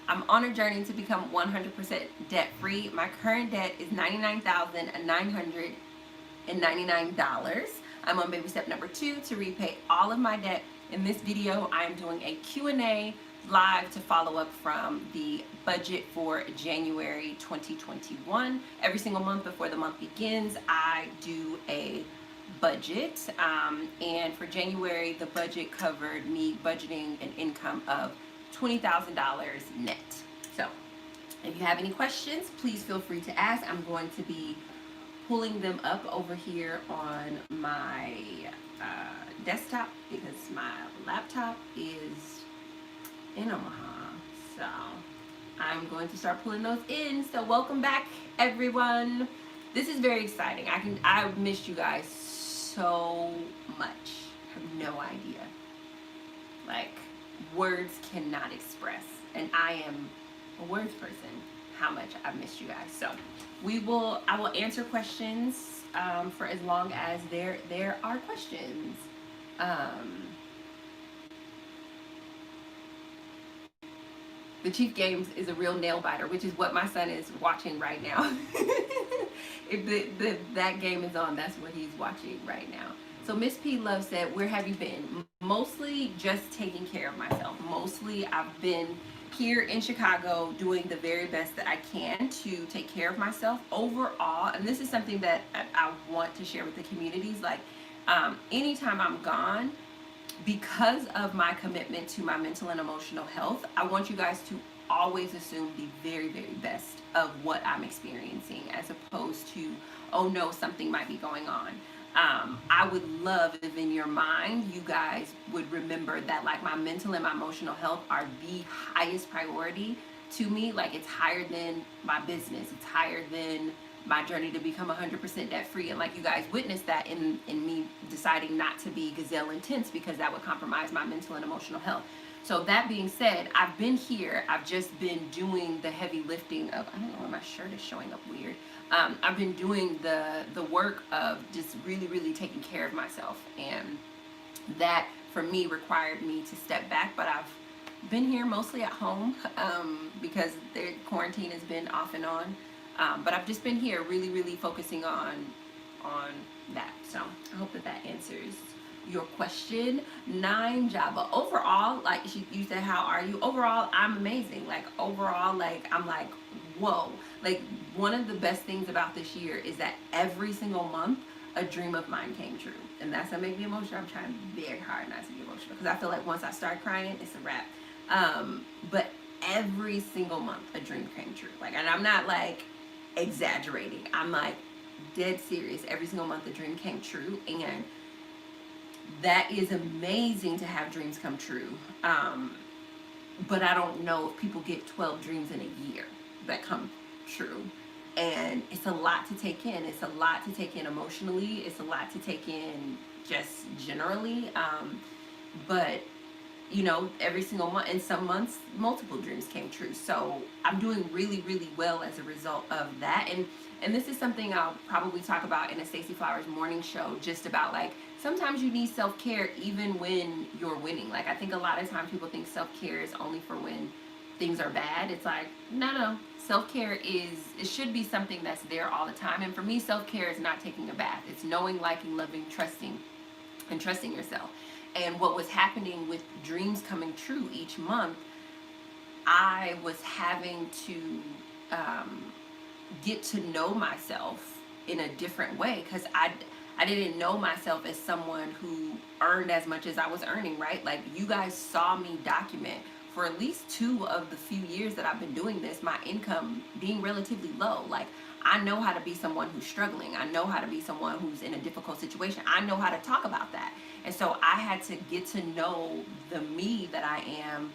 I'm on a journey to become 100% debt free. My current debt is $99,999. I'm on baby step number 2 to repay all of my debt. In this video, I am doing a Q&A live to follow up from the budget for January 2021. Every single month before the month begins, I do a budget. And for January, the budget covered me budgeting an income of $20,000 net. So if you have any questions, please feel free to ask. I'm going to be pulling them up over here on my desktop because my laptop is in Omaha. So I'm going to start pulling those in. So welcome back, everyone. This is very exciting. I've missed you guys so much. I have no idea. Like, words cannot express, and I am a words person, how much I've missed you guys. So I will answer questions for as long as there are questions. The Chief Games is a real nail biter, which is what my son is watching right now. If that game is on, that's what he's watching right now. So Miss P Love said, where have you been? Mostly just taking care of myself. Mostly I've been here in Chicago doing the very best that I can to take care of myself overall. And this is something that I want to share with the communities. Like, anytime I'm gone, because of my commitment to my mental and emotional health, I want you guys to always assume the very, very best of what I'm experiencing, as opposed to, oh no, something might be going on. I would love if in your mind you guys would remember that, like, my mental and my emotional health are the highest priority to me. Like, it's higher than my business, it's higher than my journey to become 100% debt free. And like, you guys witnessed that in me deciding not to be gazelle intense, because that would compromise my mental and emotional health. So that being said, I've been here. I've just been doing the heavy lifting of, I don't know why my shirt is showing up weird. I've been doing the work of just really, really taking care of myself. And that for me required me to step back, but I've been here mostly at home because the quarantine has been off and on. But I've just been here really, really focusing on that. So I hope that answers your question. 9 Java. Overall, like you said, how are you? Overall, I'm amazing. Like, overall, like, I'm like, whoa. Like, one of the best things about this year is that every single month a dream of mine came true. And that's gonna make me emotional. I'm trying very hard not to be emotional, because I feel like once I start crying, it's a wrap. But every single month a dream came true. Like, and I'm not like exaggerating. I'm like dead serious. Every single month the dream came true, and that is amazing to have dreams come true. But I don't know if people get 12 dreams in a year that come true. And it's a lot to take in. It's a lot to take in emotionally. It's a lot to take in just generally. But you know, every single month, and some months multiple dreams came true. So I'm doing really, really well as a result of that. And this is something I'll probably talk about in a Stacey Flowers morning show, just about, like, sometimes you need self-care even when you're winning. Like, I think a lot of times people think self-care is only for when things are bad. It's like, no. Self-care it should be something that's there all the time. And for me, self-care is not taking a bath. It's knowing, liking, loving, trusting, and trusting yourself. And what was happening with dreams coming true each month, I was having to get to know myself in a different way, because I didn't know myself as someone who earned as much as I was earning, right? Like, you guys saw me document for at least 2 of the few years that I've been doing this, my income being relatively low. Like, I know how to be someone who's struggling. I know how to be someone who's in a difficult situation. I know how to talk about that. And so I had to get to know the me that I am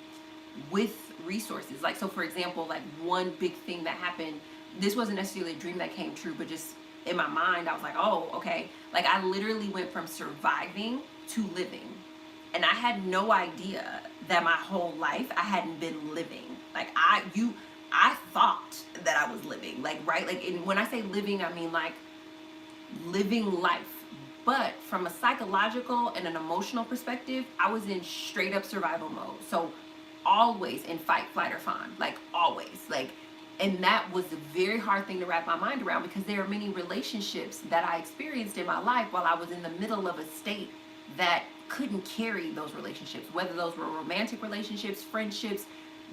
with resources. Like, so for example, like, one big thing that happened, this wasn't necessarily a dream that came true, but just in my mind, I was like, oh, okay. Like, I literally went from surviving to living. And I had no idea that my whole life I hadn't been living. Like, I thought that I was living, like, right? Like, and when I say living, I mean like living life. But from a psychological and an emotional perspective, I was in straight up survival mode. So always in fight, flight, or fawn, like always, like, and that was a very hard thing to wrap my mind around, because there are many relationships that I experienced in my life while I was in the middle of a state that couldn't carry those relationships, whether those were romantic relationships, friendships,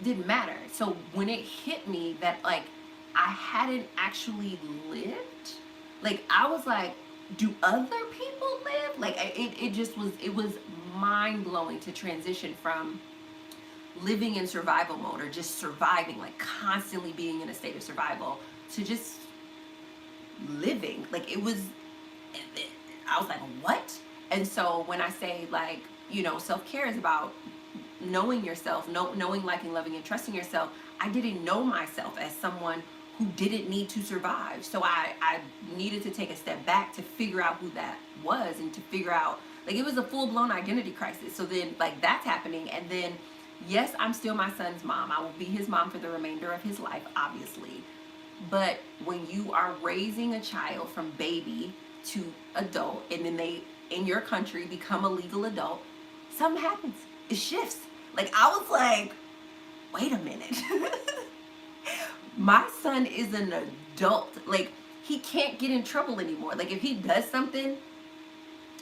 didn't matter. So when it hit me that like I hadn't actually lived, like I was like, do other people live? Like it was mind blowing to transition from living in survival mode or just surviving, like constantly being in a state of survival, to just living. Like I was like, what? And so when I say like, self-care is about knowing yourself, knowing, liking, loving, and trusting yourself, I didn't know myself as someone who didn't need to survive. So I needed to take a step back to figure out who that was, and to figure out, like, it was a full-blown identity crisis. So then, like, that's happening. And then, yes, I'm still my son's mom. I will be his mom for the remainder of his life, obviously. But when you are raising a child from baby to adult, and then they, in your country, become a legal adult, something happens. It shifts. Like, I was like, wait a minute. My son is an adult. Like, he can't get in trouble anymore. Like, if he does something,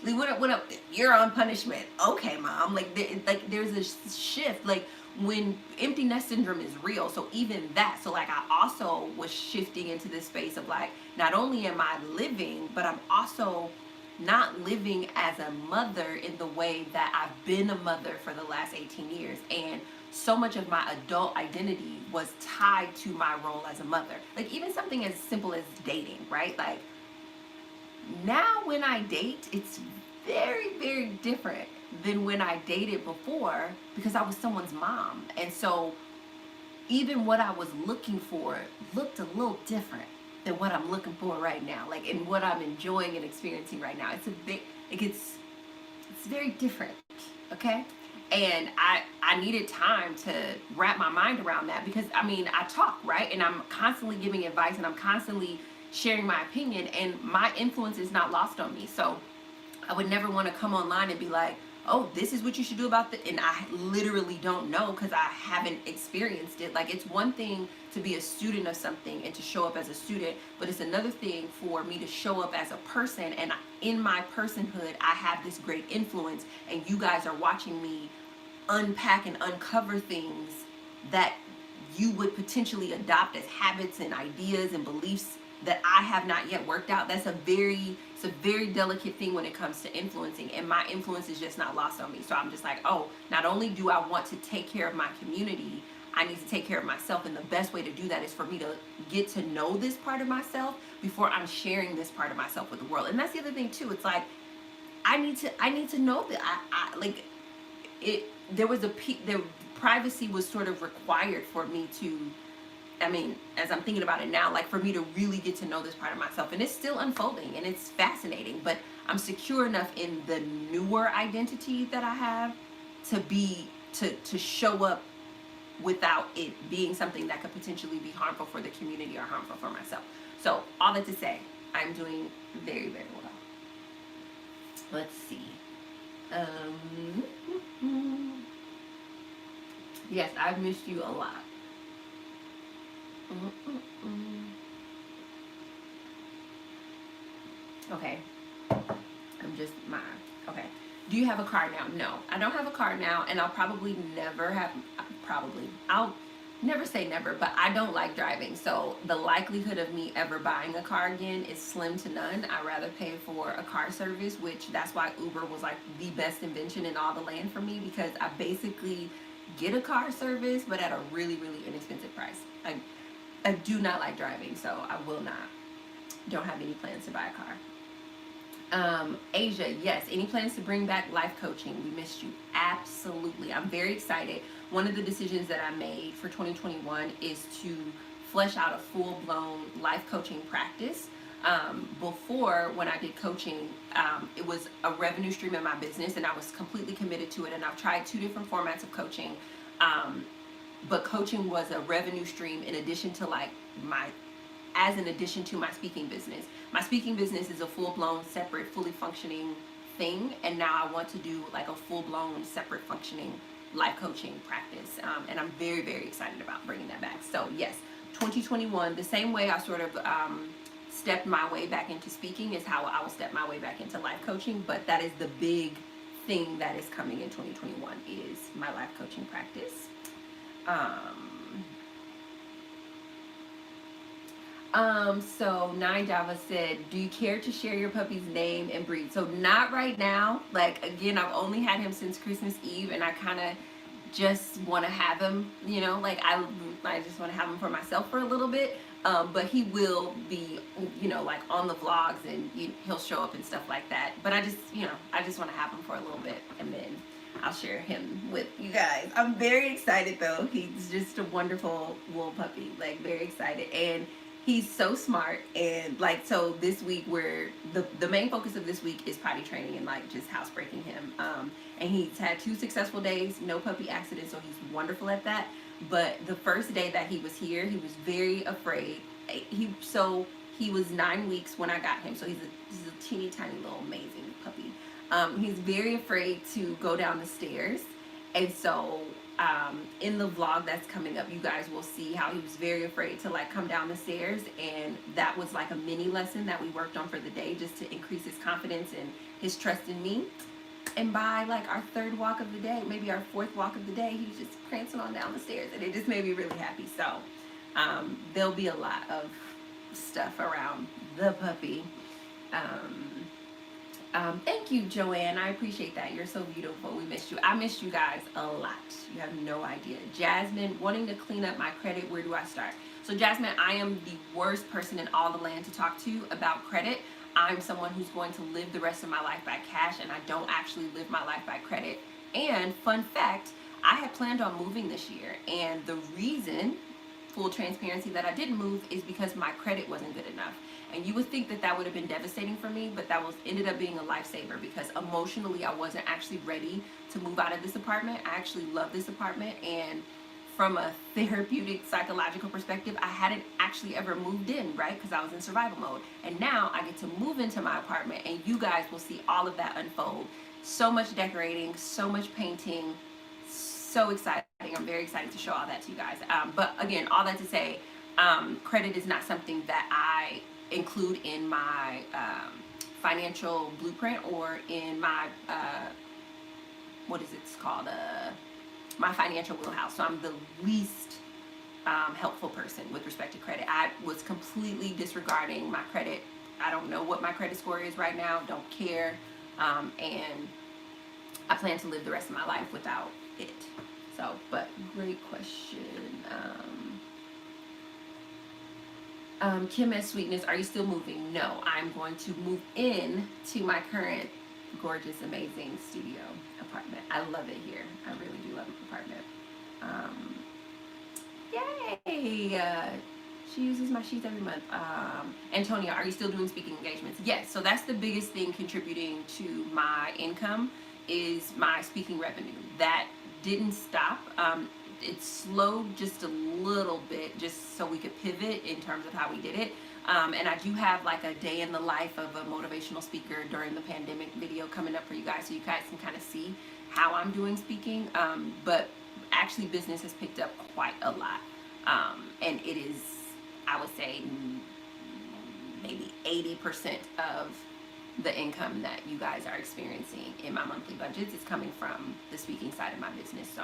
like, what up? You're on punishment. Okay, mom. Like, there's a shift. Like, when empty nest syndrome is real. So even that. So, like, I also was shifting into this space of, like, not only am I living, but I'm also not living as a mother in the way that I've been a mother for the last 18 years. And so much of my adult identity was tied to my role as a mother. Like, even something as simple as dating, right? Like, now when I date, it's very, very different than when I dated before, because I was someone's mom. And so even what I was looking for looked a little different than what I'm looking for right now, like, and what I'm enjoying and experiencing right now. It's a big, like, it's very different, okay? And I needed time to wrap my mind around that, because, I mean, I talk, right? And I'm constantly giving advice, and I'm constantly sharing my opinion, and my influence is not lost on me. So I would never want to come online and be like, oh, this is what you should do about this. And I literally don't know, because I haven't experienced it. Like, it's one thing to be a student of something and to show up as a student, but it's another thing for me to show up as a person. And in my personhood, I have this great influence, and you guys are watching me unpack and uncover things that you would potentially adopt as habits and ideas and beliefs that I have not yet worked out. It's a very delicate thing when it comes to influencing, and my influence is just not lost on me. So I'm just like, oh, not only do I want to take care of my community, I need to take care of myself, and the best way to do that is for me to get to know this part of myself before I'm sharing this part of myself with the world. And that's the other thing too. It's like, I need to know that I like it. There was the privacy was sort of required for me to, I mean, as I'm thinking about it now, like, for me to really get to know this part of myself. And it's still unfolding, and it's fascinating, but I'm secure enough in the newer identity that I have to show up without it being something that could potentially be harmful for the community or harmful for myself. So all that to say, I'm doing very, very well. Let's see. Yes, I've missed you a lot. Okay. Okay. Do you have a car now? No, I don't have a car now, and I'll probably never have, I'll never say never, but I don't like driving. So the likelihood of me ever buying a car again is slim to none. I'd rather pay for a car service, which that's why Uber was like the best invention in all the land for me, because I basically get a car service, but at a really, really inexpensive price. I do not like driving, so I will not. Don't have any plans to buy a car. Asia, yes. Any plans to bring back life coaching? We missed you. Absolutely. I'm very excited. One of the decisions that I made for 2021 is to flesh out a full-blown life coaching practice. Before, when I did coaching, it was a revenue stream in my business, and I was completely committed to it. And I've tried 2 different formats of coaching. But coaching was a revenue stream in addition to in addition to my speaking business. My speaking business is a full-blown, separate, fully functioning thing, and now I want to do like a full-blown, separate functioning life coaching practice. And I'm very, very excited about bringing that back. So yes, 2021, the same way I sort of stepped my way back into speaking is how I will step my way back into life coaching. But that is the big thing that is coming in 2021 is my life coaching practice. So Nine Java said, do you care to share your puppy's name and breed? So not right now. Like, again, I've only had him since Christmas Eve, and I kind of just want to have him, you know, like I just want to have him for myself for a little bit. But he will be, you know, like on the vlogs, and he'll show up and stuff like that. But I just, you know, I just want to have him for a little bit, and then I'll share him with you guys. I'm very excited though. He's just a wonderful little puppy, like very excited. And he's so smart. And like, so this week the main focus of this week is potty training and like just housebreaking him. And he's had 2 successful days, no puppy accidents, so he's wonderful at that. But the first day that he was here, he was very afraid. He was 9 weeks when I got him, so he's a teeny tiny little amazing puppy. He's very afraid to go down the stairs, and so in the vlog that's coming up, you guys will see how he was very afraid to like come down the stairs, and that was like a mini lesson that we worked on for the day just to increase his confidence and his trust in me. And by like our 3rd walk of the day, maybe our 4th walk of the day, he was just prancing on down the stairs, and it just made me really happy. So there'll be a lot of stuff around the puppy. Thank you, Joanne. I appreciate that. You're so beautiful. We missed you. I missed you guys a lot. You have no idea. Jasmine, wanting to clean up my credit. Where do I start? So Jasmine, I am the worst person in all the land to talk to about credit. I'm someone who's going to live the rest of my life by cash, and I don't actually live my life by credit. And fun fact, I had planned on moving this year, and the reason, full transparency, that I didn't move is because my credit wasn't good enough. And you would think that that would have been devastating for me, but that ended up being a lifesaver, because emotionally I wasn't actually ready to move out of this apartment. I actually love this apartment, and from a therapeutic psychological perspective, I hadn't actually ever moved in, right? Because I was in survival mode. And now I get to move into my apartment, and you guys will see all of that unfold. So much decorating, so much painting, so exciting. I'm very excited to show all that to you guys. But again, all that to say, credit is not something that I include in my financial blueprint or in my my financial wheelhouse. So I'm the least helpful person with respect to credit. I was completely disregarding my credit. I don't know what my credit score is right now, don't care, and I plan to live the rest of my life without it. So, but great question. Kim S. Sweetness, are you still moving? No, I'm going to move in to my current gorgeous, amazing studio apartment. I love it here. I really do love the apartment. Yay! She uses my sheets every month. Antonia, are you still doing speaking engagements? Yes. So that's the biggest thing contributing to my income is my speaking revenue. That didn't stop. It slowed just a little bit just so we could pivot in terms of how we did it. And I do have like a day in the life of a motivational speaker during the pandemic video coming up for you guys, so you guys can kind of see how I'm doing speaking. But actually business has picked up quite a lot. And it is, I would say, maybe 80% of the income that you guys are experiencing in my monthly budgets is coming from the speaking side of my business. So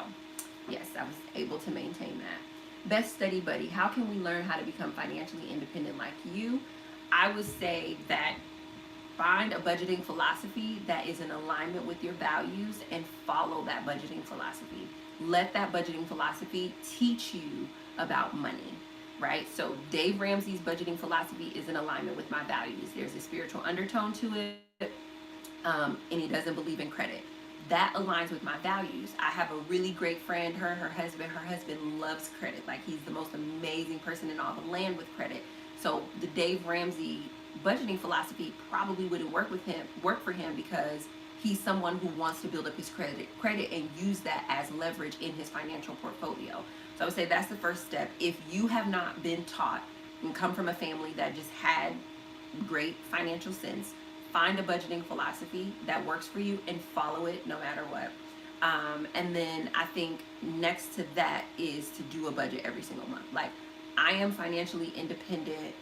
yes, I was able to maintain that. Best study buddy, how can we learn how to become financially independent like you? I would say that find a budgeting philosophy that is in alignment with your values and follow that budgeting philosophy. Let that budgeting philosophy teach you about money, right? So Dave Ramsey's budgeting philosophy is in alignment with my values. There's a spiritual undertone to it, and he doesn't believe in credit. That aligns with my values. I have a really great friend, her husband loves credit. Like, he's the most amazing person in all the land with credit. So the Dave Ramsey budgeting philosophy probably wouldn't work for him because he's someone who wants to build up his credit and use that as leverage in his financial portfolio. So I would say that's the first step. If you have not been taught and come from a family that just had great financial sense, find a budgeting philosophy that works for you and follow it no matter what. And then I think next to that is to do a budget every single month. Like, I am financially independent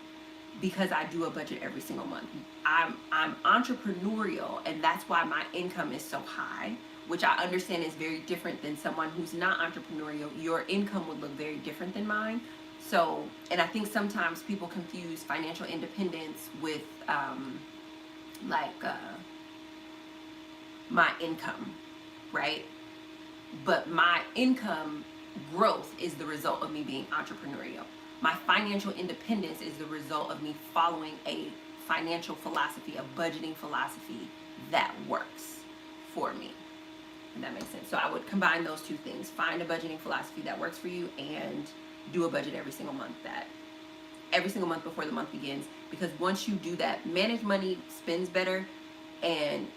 because I do a budget every single month. I'm entrepreneurial, and that's why my income is so high, which I understand is very different than someone who's not entrepreneurial. Your income would look very different than mine. So, and I think sometimes people confuse financial independence with like my income, right? But my income growth is the result of me being entrepreneurial. My financial independence is the result of me following a financial philosophy, a budgeting philosophy that works for me. And that makes sense. So I would combine those two things. Find a budgeting philosophy that works for you and do a budget every single month before the month begins. Because once you do that, manage money spends better. And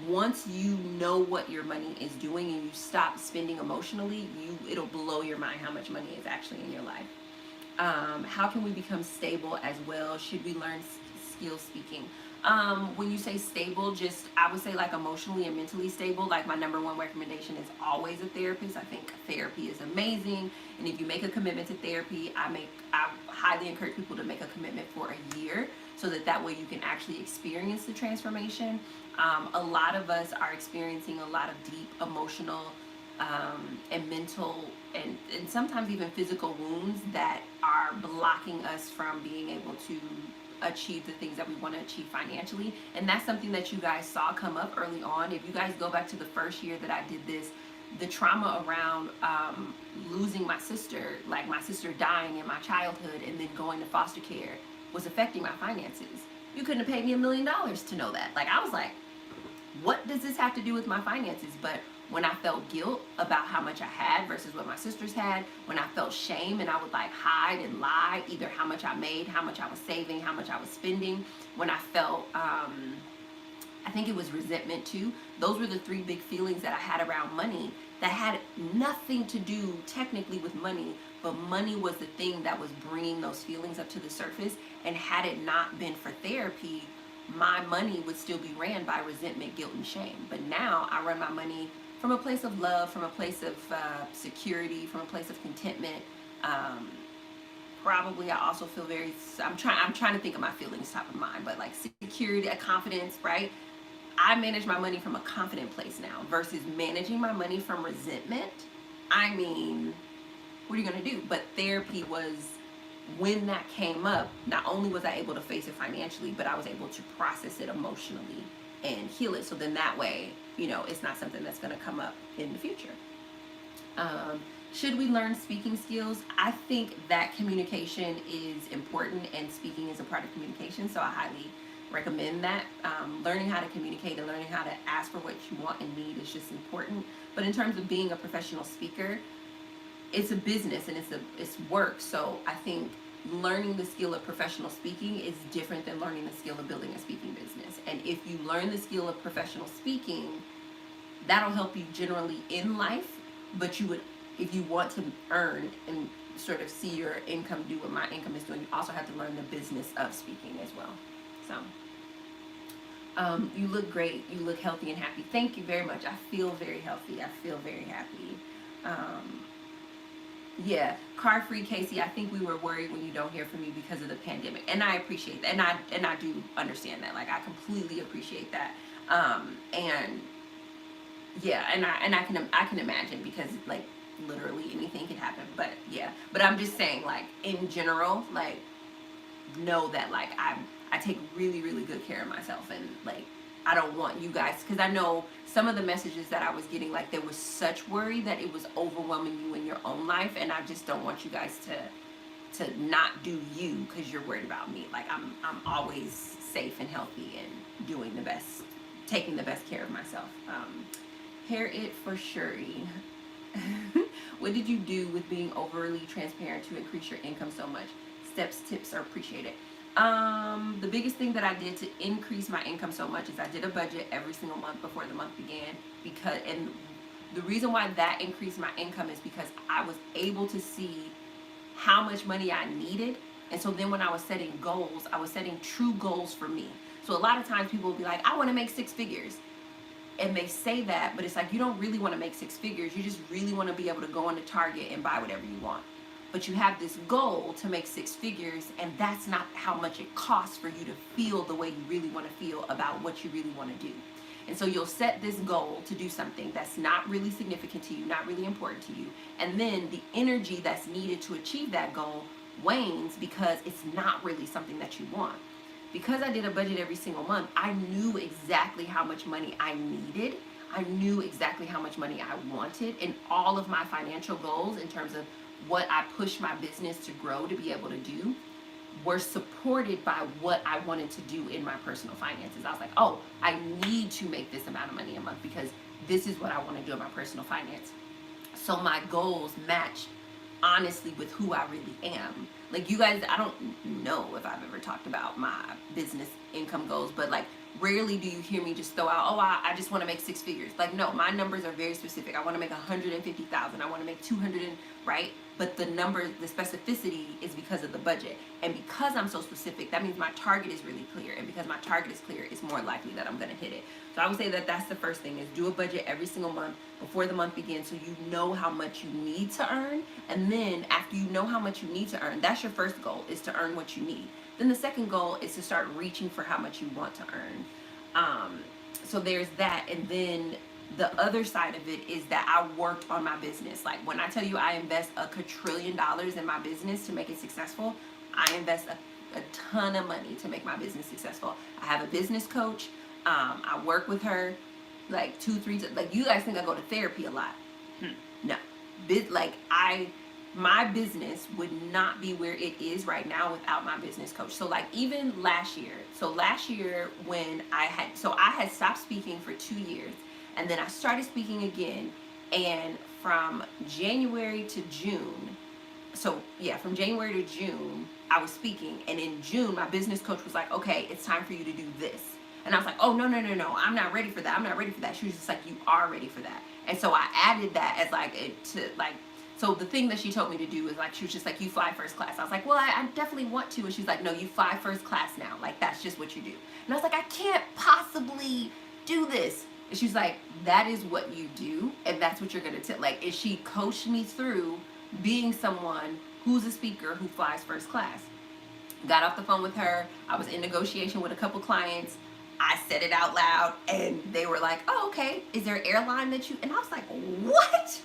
once you know what your money is doing and you stop spending emotionally, it'll blow your mind how much money is actually in your life. How can we become stable as well? Should we learn skill speaking? When you say stable, I would say like emotionally and mentally stable. Like, my number one recommendation is always a therapist. I think therapy is amazing. And if you make a commitment to therapy, I highly encourage people to make a commitment for a year, so that way you can actually experience the transformation. A lot of us are experiencing a lot of deep emotional and mental and sometimes even physical wounds that are blocking us from being able to achieve the things that we want to achieve financially. And that's something that you guys saw come up early on. If you guys go back to the first year that I did this, the trauma around losing my sister, like my sister dying in my childhood and then going to foster care, was affecting my finances. You couldn't have paid me $1 million to know that. Like, I was like, what does this have to do with my finances? But when I felt guilt about how much I had versus what my sisters had, when I felt shame and I would like hide and lie, either how much I made, how much I was saving, how much I was spending, when I felt, I think it was resentment too. Those were the three big feelings that I had around money that had nothing to do technically with money, but money was the thing that was bringing those feelings up to the surface. And had it not been for therapy, my money would still be ran by resentment, guilt, and shame. But now I run my money from a place of love, from a place of security, from a place of contentment. Probably I also feel I'm trying to think of my feelings top of mind, but like security, confidence, right? I manage my money from a confident place now versus managing my money from resentment. I mean, what are you going to do? But therapy was, when that came up, not only was I able to face it financially, but I was able to process it emotionally and heal it. So then that way, it's not something that's going to come up in the future. Should we learn speaking skills? I think that communication is important and speaking is a part of communication. So I highly recommend that. Learning how to communicate and learning how to ask for what you want and need is just important. But in terms of being a professional speaker, it's a business and it's work. So I think learning the skill of professional speaking is different than learning the skill of building a speaking business. And if you learn the skill of professional speaking, that'll help you generally in life. But if you want to earn and sort of see your income do what my income is doing, you also have to learn the business of speaking as well. So you look great. You look healthy and happy. Thank you very much. I feel very healthy. I feel very happy. Yeah, car free Casey. I think we were worried when you don't hear from me because of the pandemic, and I appreciate that, and I do understand that. Like, I completely appreciate that. And yeah, and I can imagine, because like literally anything can happen. But yeah, but I'm just saying, like, in general, like, know that like I take really, really good care of myself, and like I don't want you guys, because I know some of the messages that I was getting, like, there was such worry that it was overwhelming you in your own life, and I just don't want you guys to not do you because you're worried about me. Like, I'm always safe and healthy and doing the best, taking the best care of myself. Hair it for Shuri. What did you do with being overly transparent to increase your income so much? Steps, tips are appreciated. The biggest thing that I did to increase my income so much is I did a budget every single month before the month began, and the reason why that increased my income is because I was able to see how much money I needed. And so then when I was setting goals, I was setting true goals for me. So a lot of times people will be like, I want to make 6 figures. And they say that, but it's like, you don't really want to make six figures. You just really want to be able to go into Target and buy whatever you want. But you have this goal to make six figures, and that's not how much it costs for you to feel the way you really want to feel about what you really want to do. And so you'll set this goal to do something that's not really significant to you, not really important to you. And then the energy that's needed to achieve that goal wanes because it's not really something that you want. Because I did a budget every single month, I knew exactly how much money I needed. I knew exactly how much money I wanted, and all of my financial goals in terms of what I pushed my business to grow to be able to do were supported by what I wanted to do in my personal finances. I was like, oh, I need to make this amount of money a month because this is what I want to do in my personal finance. So my goals match honestly with who I really am. Like, you guys, I don't know if I've ever talked about my business income goals, but like, rarely do you hear me just throw out, oh, I just want to make six figures. Like, no, my numbers are very specific. I want to make 150,000. I want to make 200, right? But the number, the specificity is because of the budget. And because I'm so specific, that means my target is really clear. And because my target is clear, it's more likely that I'm going to hit it. So I would say that that's the first thing, is do a budget every single month before the month begins, so you know how much you need to earn. And then after you know how much you need to earn, that's your first goal, is to earn what you need. Then the second goal is to start reaching for how much you want to earn. So there's that. And then the other side of it is that I worked on my business. Like, when I tell you I invest $1 quadrillion in my business to make it successful, I invest a ton of money to make my business successful. I have a business coach. I work with her like 2-3 times. Like, you guys think I go to therapy a lot? No. My business would not be where it is right now without my business coach. So like, even last year when I had stopped speaking for 2 years, and then I started speaking again, and from January to June, from January to June, I was speaking, and in June, my business coach was like, okay, it's time for you to do this. And I was like, oh, no, I'm not ready for that. I'm not ready for that. She was just like, you are ready for that. And so I added that as so the thing that she told me to do is, like, she was just like, you fly first class. I was like, well, I definitely want to. And she's like, no, you fly first class now. Like, that's just what you do. And I was like, I can't possibly do this. And she's like, that is what you do, and that's what you're going to tell. Like, and she coached me through being someone who's a speaker who flies first class. Got off the phone with her. I was in negotiation with a couple clients. I said it out loud, and they were like, oh, okay. Is there an airline that you... And I was like, what?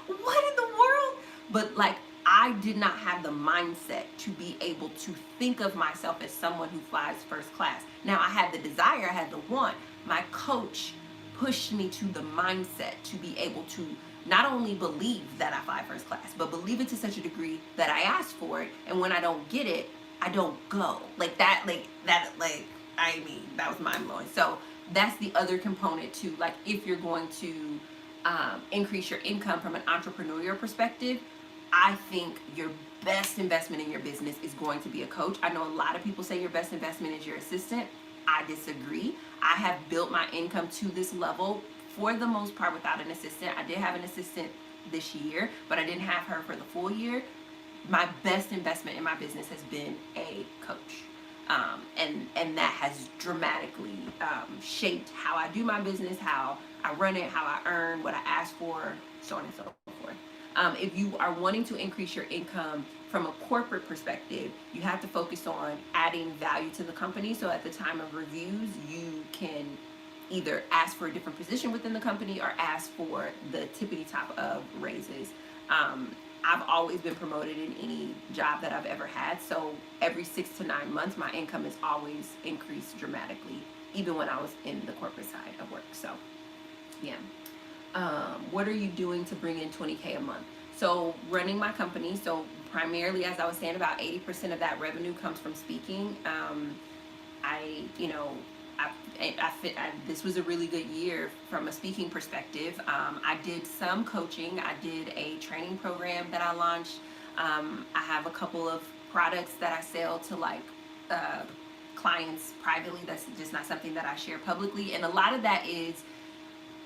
What in the world? But like, I did not have the mindset to be able to think of myself as someone who flies first class. Now, I had the desire, I had the want. My coach pushed me to the mindset to be able to not only believe that I fly first class, but believe it to such a degree that I ask for it. And when I don't get it, I don't go. That was mind blowing. So that's the other component to, like, if you're going to increase your income from an entrepreneurial perspective, I think your best investment in your business is going to be a coach. I know a lot of people say your best investment is your assistant. I disagree. I have built my income to this level for the most part without an assistant. I did have an assistant this year, but I didn't have her for the full year. My best investment in my business has been a coach. And that has dramatically shaped how I do my business, how I run it, how I earn, what I ask for, so on and so forth. If you are wanting to increase your income from a corporate perspective, you have to focus on adding value to the company. So at the time of reviews, you can either ask for a different position within the company or ask for the tippity top of raises. I've always been promoted in any job that I've ever had. So every 6 to 9 months, my income has always increased dramatically, even when I was in the corporate side of work. So yeah. What are you doing to bring in $20K a month? So running my company. So primarily, as I was saying, about 80% of that revenue comes from speaking. This was a really good year from a speaking perspective. I did some coaching. I did a training program that I launched. I have a couple of products that I sell to clients privately. That's just not something that I share publicly. And a lot of that is,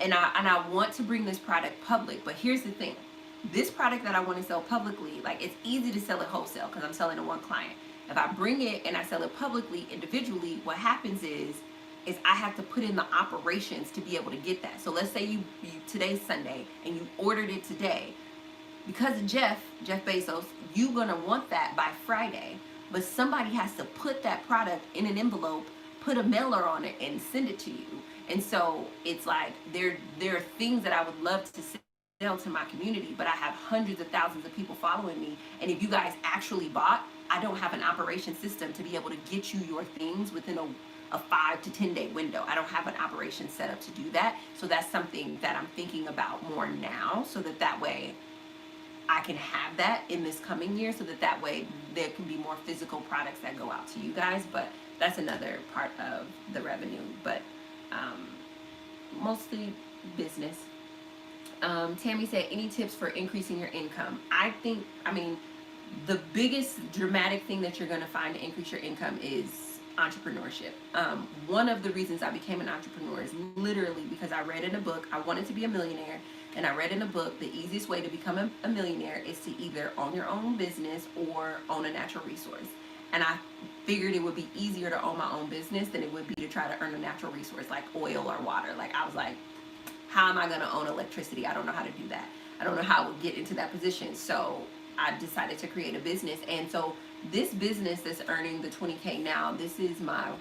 and I want to bring this product public, but here's the thing. This product that I want to sell publicly, like, it's easy to sell it wholesale because I'm selling to one client. If I bring it and I sell it publicly, individually, what happens is is I have to put in the operations to be able to get that. So let's say you today's Sunday and you ordered it today. Because of Jeff Bezos, you're gonna want that by Friday. But somebody has to put that product in an envelope, put a mailer on it, and send it to you. And so it's like there are things that I would love to sell to my community, but I have hundreds of thousands of people following me. And if you guys actually bought, I don't have an operation system to be able to get you your things within a 5 to 10 day window. I don't have an operation set up to do that. So that's something that I'm thinking about more now, so that way I can have that in this coming year, so that way there can be more physical products that go out to you guys. But that's another part of the revenue, but mostly business. Tammy said, any tips for increasing your income? I mean, the biggest dramatic thing that you're going to find to increase your income is entrepreneurship. One of the reasons I became an entrepreneur is literally because I read in a book, I wanted to be a millionaire, and I read in a book the easiest way to become a millionaire is to either own your own business or own a natural resource. And I figured it would be easier to own my own business than it would be to try to earn a natural resource like oil or water. Like, I was like, how am I going to own electricity? I don't know how to do that. I don't know how I would get into that position. So I decided to create a business. And so this business that's earning the 20K now, this is my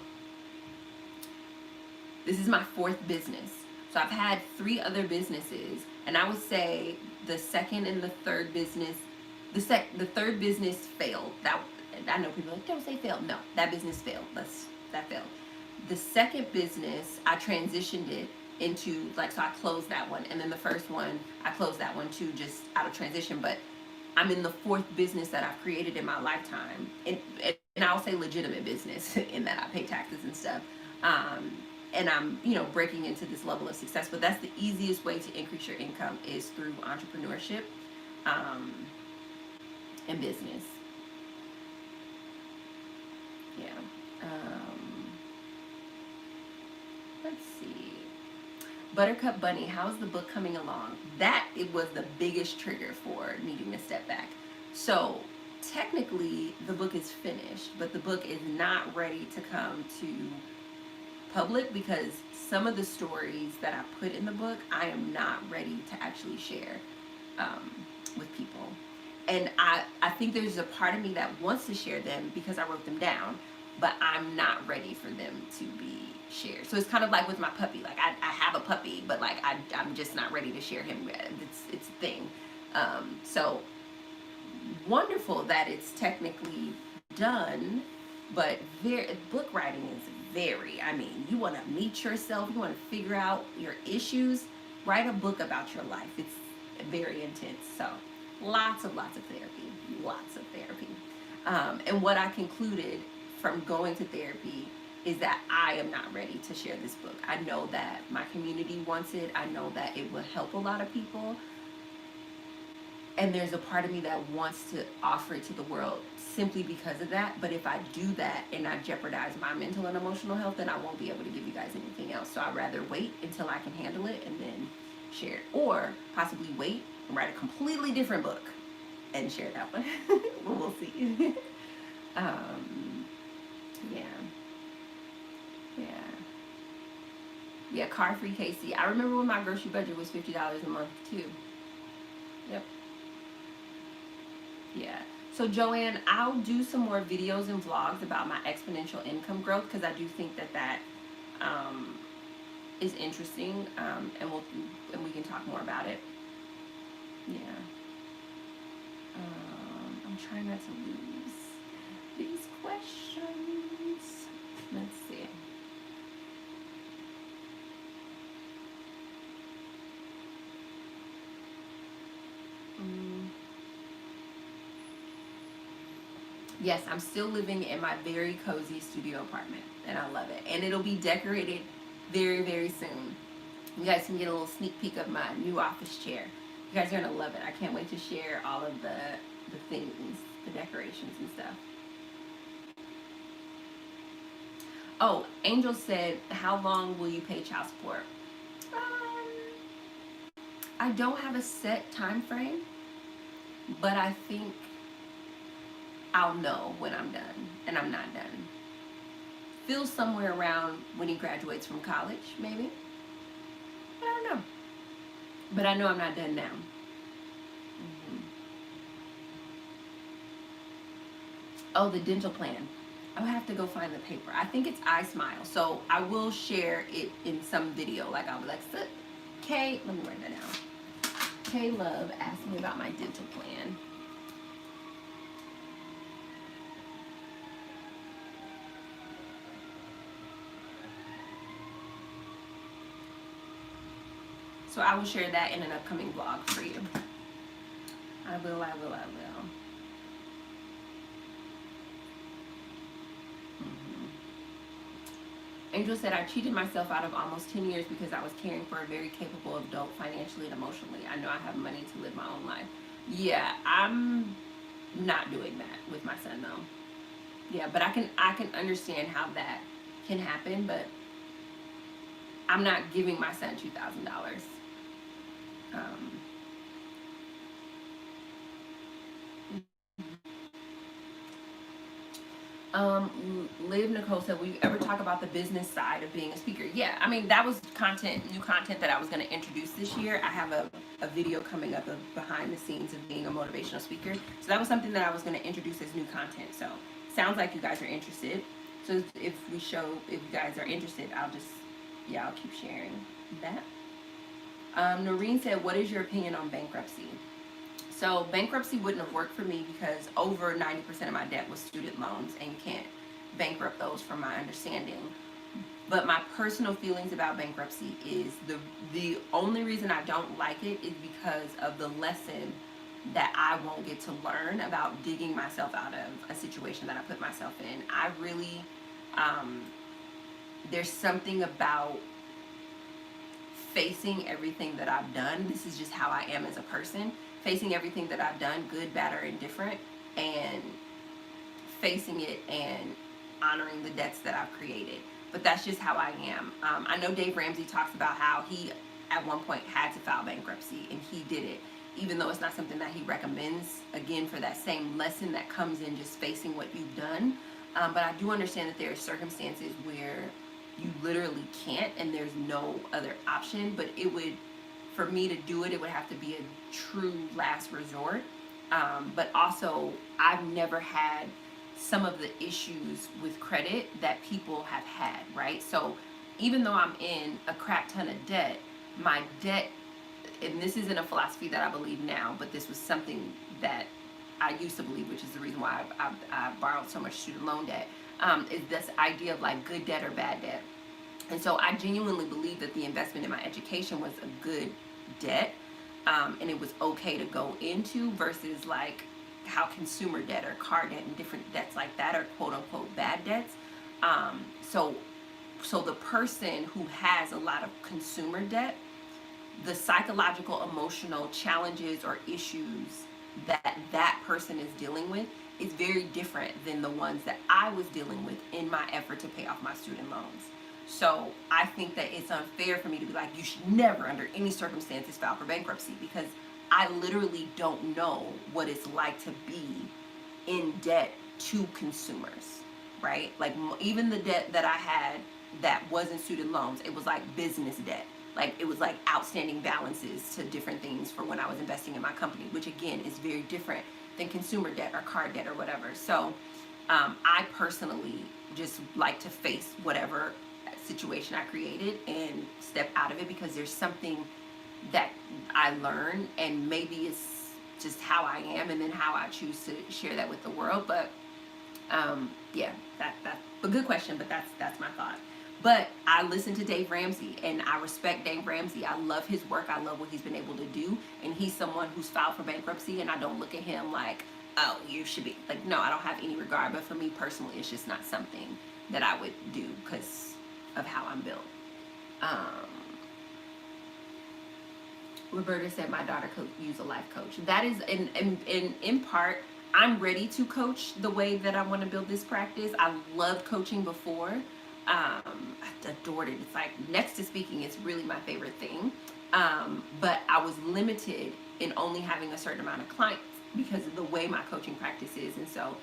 fourth business. So I've had 3 other businesses, and I would say the second and the third business, the third business failed. That, I know people are like, don't say failed. No, that business failed. That failed. The second business, I transitioned it into, like, so I closed that one, and then the first one, I closed that one too, just out of transition. But I'm in the 4th business that I've created in my lifetime, and I'll say legitimate business in that I pay taxes and stuff. And I'm, breaking into this level of success. But that's the easiest way to increase your income, is through entrepreneurship and business. Yeah. Let's see. Buttercup Bunny, how's the book coming along? It was the biggest trigger for needing to step back. So technically the book is finished, but the book is not ready to come to public because some of the stories that I put in the book, I am not ready to actually share with people. And I think there's a part of me that wants to share them because I wrote them down, but I'm not ready for them to be shared. So it's kind of like with my puppy. Like, I have a puppy, but like I'm just not ready to share him. It's a thing. So wonderful that it's technically done, but book writing is you want to meet yourself, you want to figure out your issues, write a book about your life. It's very intense. So lots of therapy. And what I concluded from going to therapy is that I am not ready to share this book. I know that my community wants it. I know that it will help a lot of people. And there's a part of me that wants to offer it to the world simply because of that. But if I do that and I jeopardize my mental and emotional health, then I won't be able to give you guys anything else. So I'd rather wait until I can handle it and then share it. Or possibly wait and write a completely different book and share that one. We'll see. Yeah, car free Casey. I remember when my grocery budget was $50 a month too. Yep. Yeah. So Joanne, I'll do some more videos and vlogs about my exponential income growth because I do think that is interesting, and we can talk more about it. Yeah. I'm trying not to lose these questions. Let's see. Yes, I'm still living in my very cozy studio apartment, and I love it. And it'll be decorated very, very soon. You guys can get a little sneak peek of my new office chair. You guys are going to love it. I can't wait to share all of the things, the decorations and stuff. Oh, Angel said, how long will you pay child support? I don't have a set time frame, but I think I'll know when I'm done, and I'm not done. feels somewhere around when he graduates from college, maybe. I don't know. But I know I'm not done now. Mhm. Oh, the dental plan. I'll have to go find the paper. I think it's I Smile. So I will share it in some video. Like I'll be like, Kay, let me write that down. Kay Love asked me about my dental plan. So I will share that in an upcoming vlog for you. I will. Angel said, I cheated myself out of almost 10 years because I was caring for a very capable adult financially and emotionally. I know I have money to live my own life. Yeah, I'm not doing that with my son though. Yeah, but I can understand how that can happen, but I'm not giving my son $2,000. Liv Nicole said, will you ever talk about the business side of being a speaker? Yeah, I mean, that was new content that I was going to introduce this year. I have a video coming up of behind the scenes of being a motivational speaker. So that was something that I was going to introduce as new content. So sounds like you guys are interested. So if you guys are interested, I'll keep sharing that. Noreen said, what is your opinion on bankruptcy? So bankruptcy wouldn't have worked for me because over 90% of my debt was student loans, and you can't bankrupt those from my understanding. But my personal feelings about bankruptcy is the only reason I don't like it is because of the lesson that I won't get to learn about digging myself out of a situation that I put myself in. I really, there's something about facing everything that I've done. This is just how I am as a person. Facing everything that I've done, good, bad, or indifferent, and facing it and honoring the debts that I've created. But that's just how I am. I know Dave Ramsey talks about how he at one point had to file bankruptcy, and he did it, even though it's not something that he recommends, again, for that same lesson that comes in just facing what you've done. But I do understand that there are circumstances where you literally can't and there's no other option, but it would, for me to do it, it would have to be a true last resort. But also, I've never had some of the issues with credit that people have had, right? So even though I'm in a crap ton of debt, my debt, and this isn't a philosophy that I believe now, but this was something that I used to believe, which is the reason why I borrowed so much student loan debt, is this idea of like good debt or bad debt. And so I genuinely believe that the investment in my education was a good debt, and it was okay to go into, versus like how consumer debt or car debt and different debts like that are quote unquote bad debts. So the person who has a lot of consumer debt, the psychological, emotional challenges or issues that person is dealing with is very different than the ones that I was dealing with in my effort to pay off my student loans. So I think that it's unfair for me to be like, you should never under any circumstances file for bankruptcy, because I literally don't know what it's like to be in debt to consumers, right? Like even the debt that I had that wasn't student loans, it was like business debt. Like it was like outstanding balances to different things for when I was investing in my company, which again is very different than consumer debt or car debt or whatever. So I personally just like to face whatever situation I created and step out of it, because there's something that I learned, and maybe it's just how I am and then how I choose to share that with the world. But yeah, that's a good question, but that's my thought. But I listen to Dave Ramsey and I respect Dave Ramsey. I love his work. I love what he's been able to do. And he's someone who's filed for bankruptcy, and I don't look at him like, oh, you should be like, no, I don't have any regard. But for me personally, it's just not something that I would do because of how I'm built. Roberta said my daughter could use a life coach. That is in part, I'm ready to coach the way that I want to build this practice. I loved coaching before. I adored it. It's like next to speaking, it's really my favorite thing. But I was limited in only having a certain amount of clients because of the way my coaching practice is. And so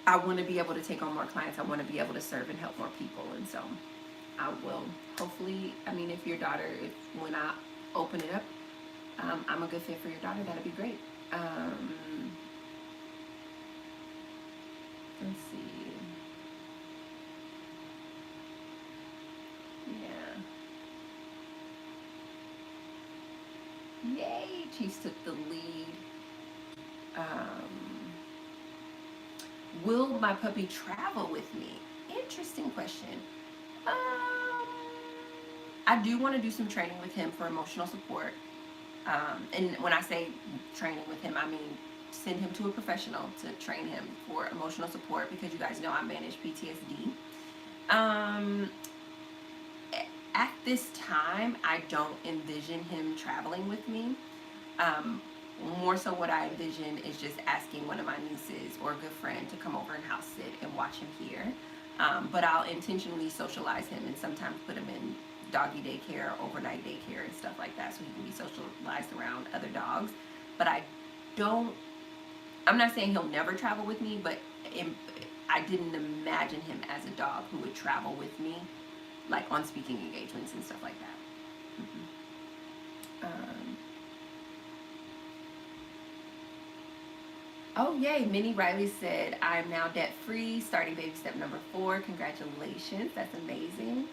I want to be able to take on more clients. I want to be able to serve and help more people. And so I will hopefully, I mean, if your daughter, when I open it up, I'm a good fit for your daughter, that'd be great. Let's see. Yeah. Yay, Chiefs took the lead. Will my puppy travel with me? Interesting question. I do want to do some training with him for emotional support. And when I say training with him, I mean send him to a professional to train him for emotional support, because you guys know I manage PTSD. At this time, I don't envision him traveling with me. More so what I envision is just asking one of my nieces or a good friend to come over and house sit and watch him here. But I'll intentionally socialize him and sometimes put him in doggy daycare, overnight daycare, and stuff like that, so he can be socialized around other dogs. But I'm not saying he'll never travel with me, but I didn't imagine him as a dog who would travel with me, like on speaking engagements and stuff like that. Oh yay, Minnie Riley said, I'm now debt free, starting baby step number 4. Congratulations, that's amazing.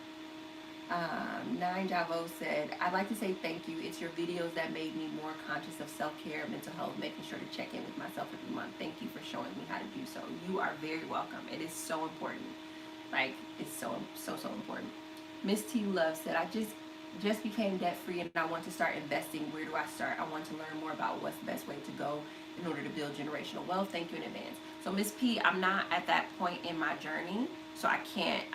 9 Javo said, I'd like to say thank you. It's your videos that made me more conscious of self-care, mental health, making sure to check in with myself every month. Thank you for showing me how to do so. You are very welcome. It is so important. Like, it's so important. Miss T Love said, I just became debt free and I want to start investing. Where do I start? I want to learn more about what's the best way to go in order to build generational wealth. Thank you in advance. So Miss P, I'm not at that point in my journey, so I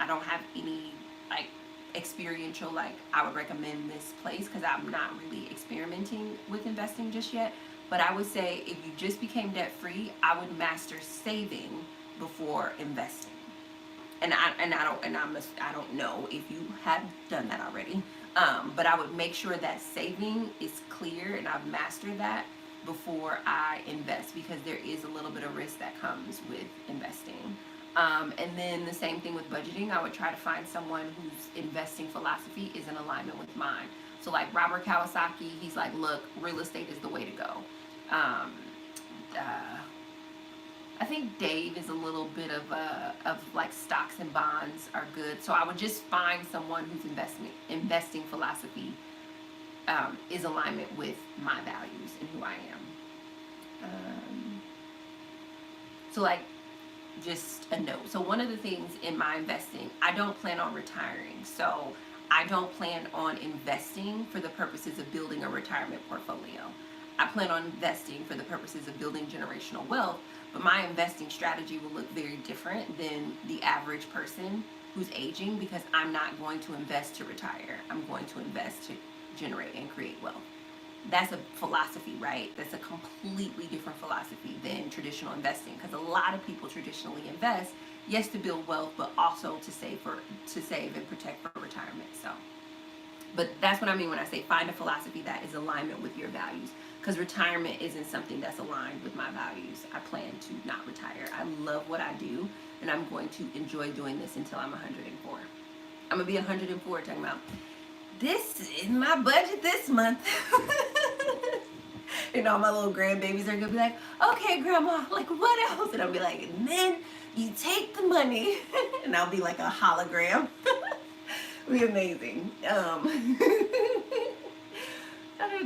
don't have any like experiential, like I would recommend this place, because I'm not really experimenting with investing just yet. But I would say if you just became debt free, I would master saving before investing. And I don't know if you have done that already, but I would make sure that saving is clear and I've mastered that before I invest, because there is a little bit of risk that comes with investing. And then the same thing with budgeting. I would try to find someone whose investing philosophy is in alignment with mine. So like Robert Kiyosaki, he's like, look, real estate is the way to go. I think Dave is a little bit of like stocks and bonds are good. So I would just find someone whose investing philosophy is alignment with my values and who I am. So like, just a note. So one of the things in my investing, I don't plan on retiring. So I don't plan on investing for the purposes of building a retirement portfolio. I plan on investing for the purposes of building generational wealth, but my investing strategy will look very different than the average person who's aging, because I'm not going to invest to retire. I'm going to invest to generate and create wealth. That's a philosophy, right? That's a completely different philosophy than traditional investing, because a lot of people traditionally invest, yes, to build wealth, but also to save and protect for retirement. So, but that's what I mean when I say find a philosophy that is alignment with your values, because retirement isn't something that's aligned with my values. I plan to not retire. I love what I do, and I'm going to enjoy doing this until I'm 104. I'm gonna be 104 talking about, this is my budget this month. You know, my little grandbabies are gonna be like, okay, grandma, like what else? And I'll be like, and then you take the money, and I'll be like a hologram. It'll be amazing.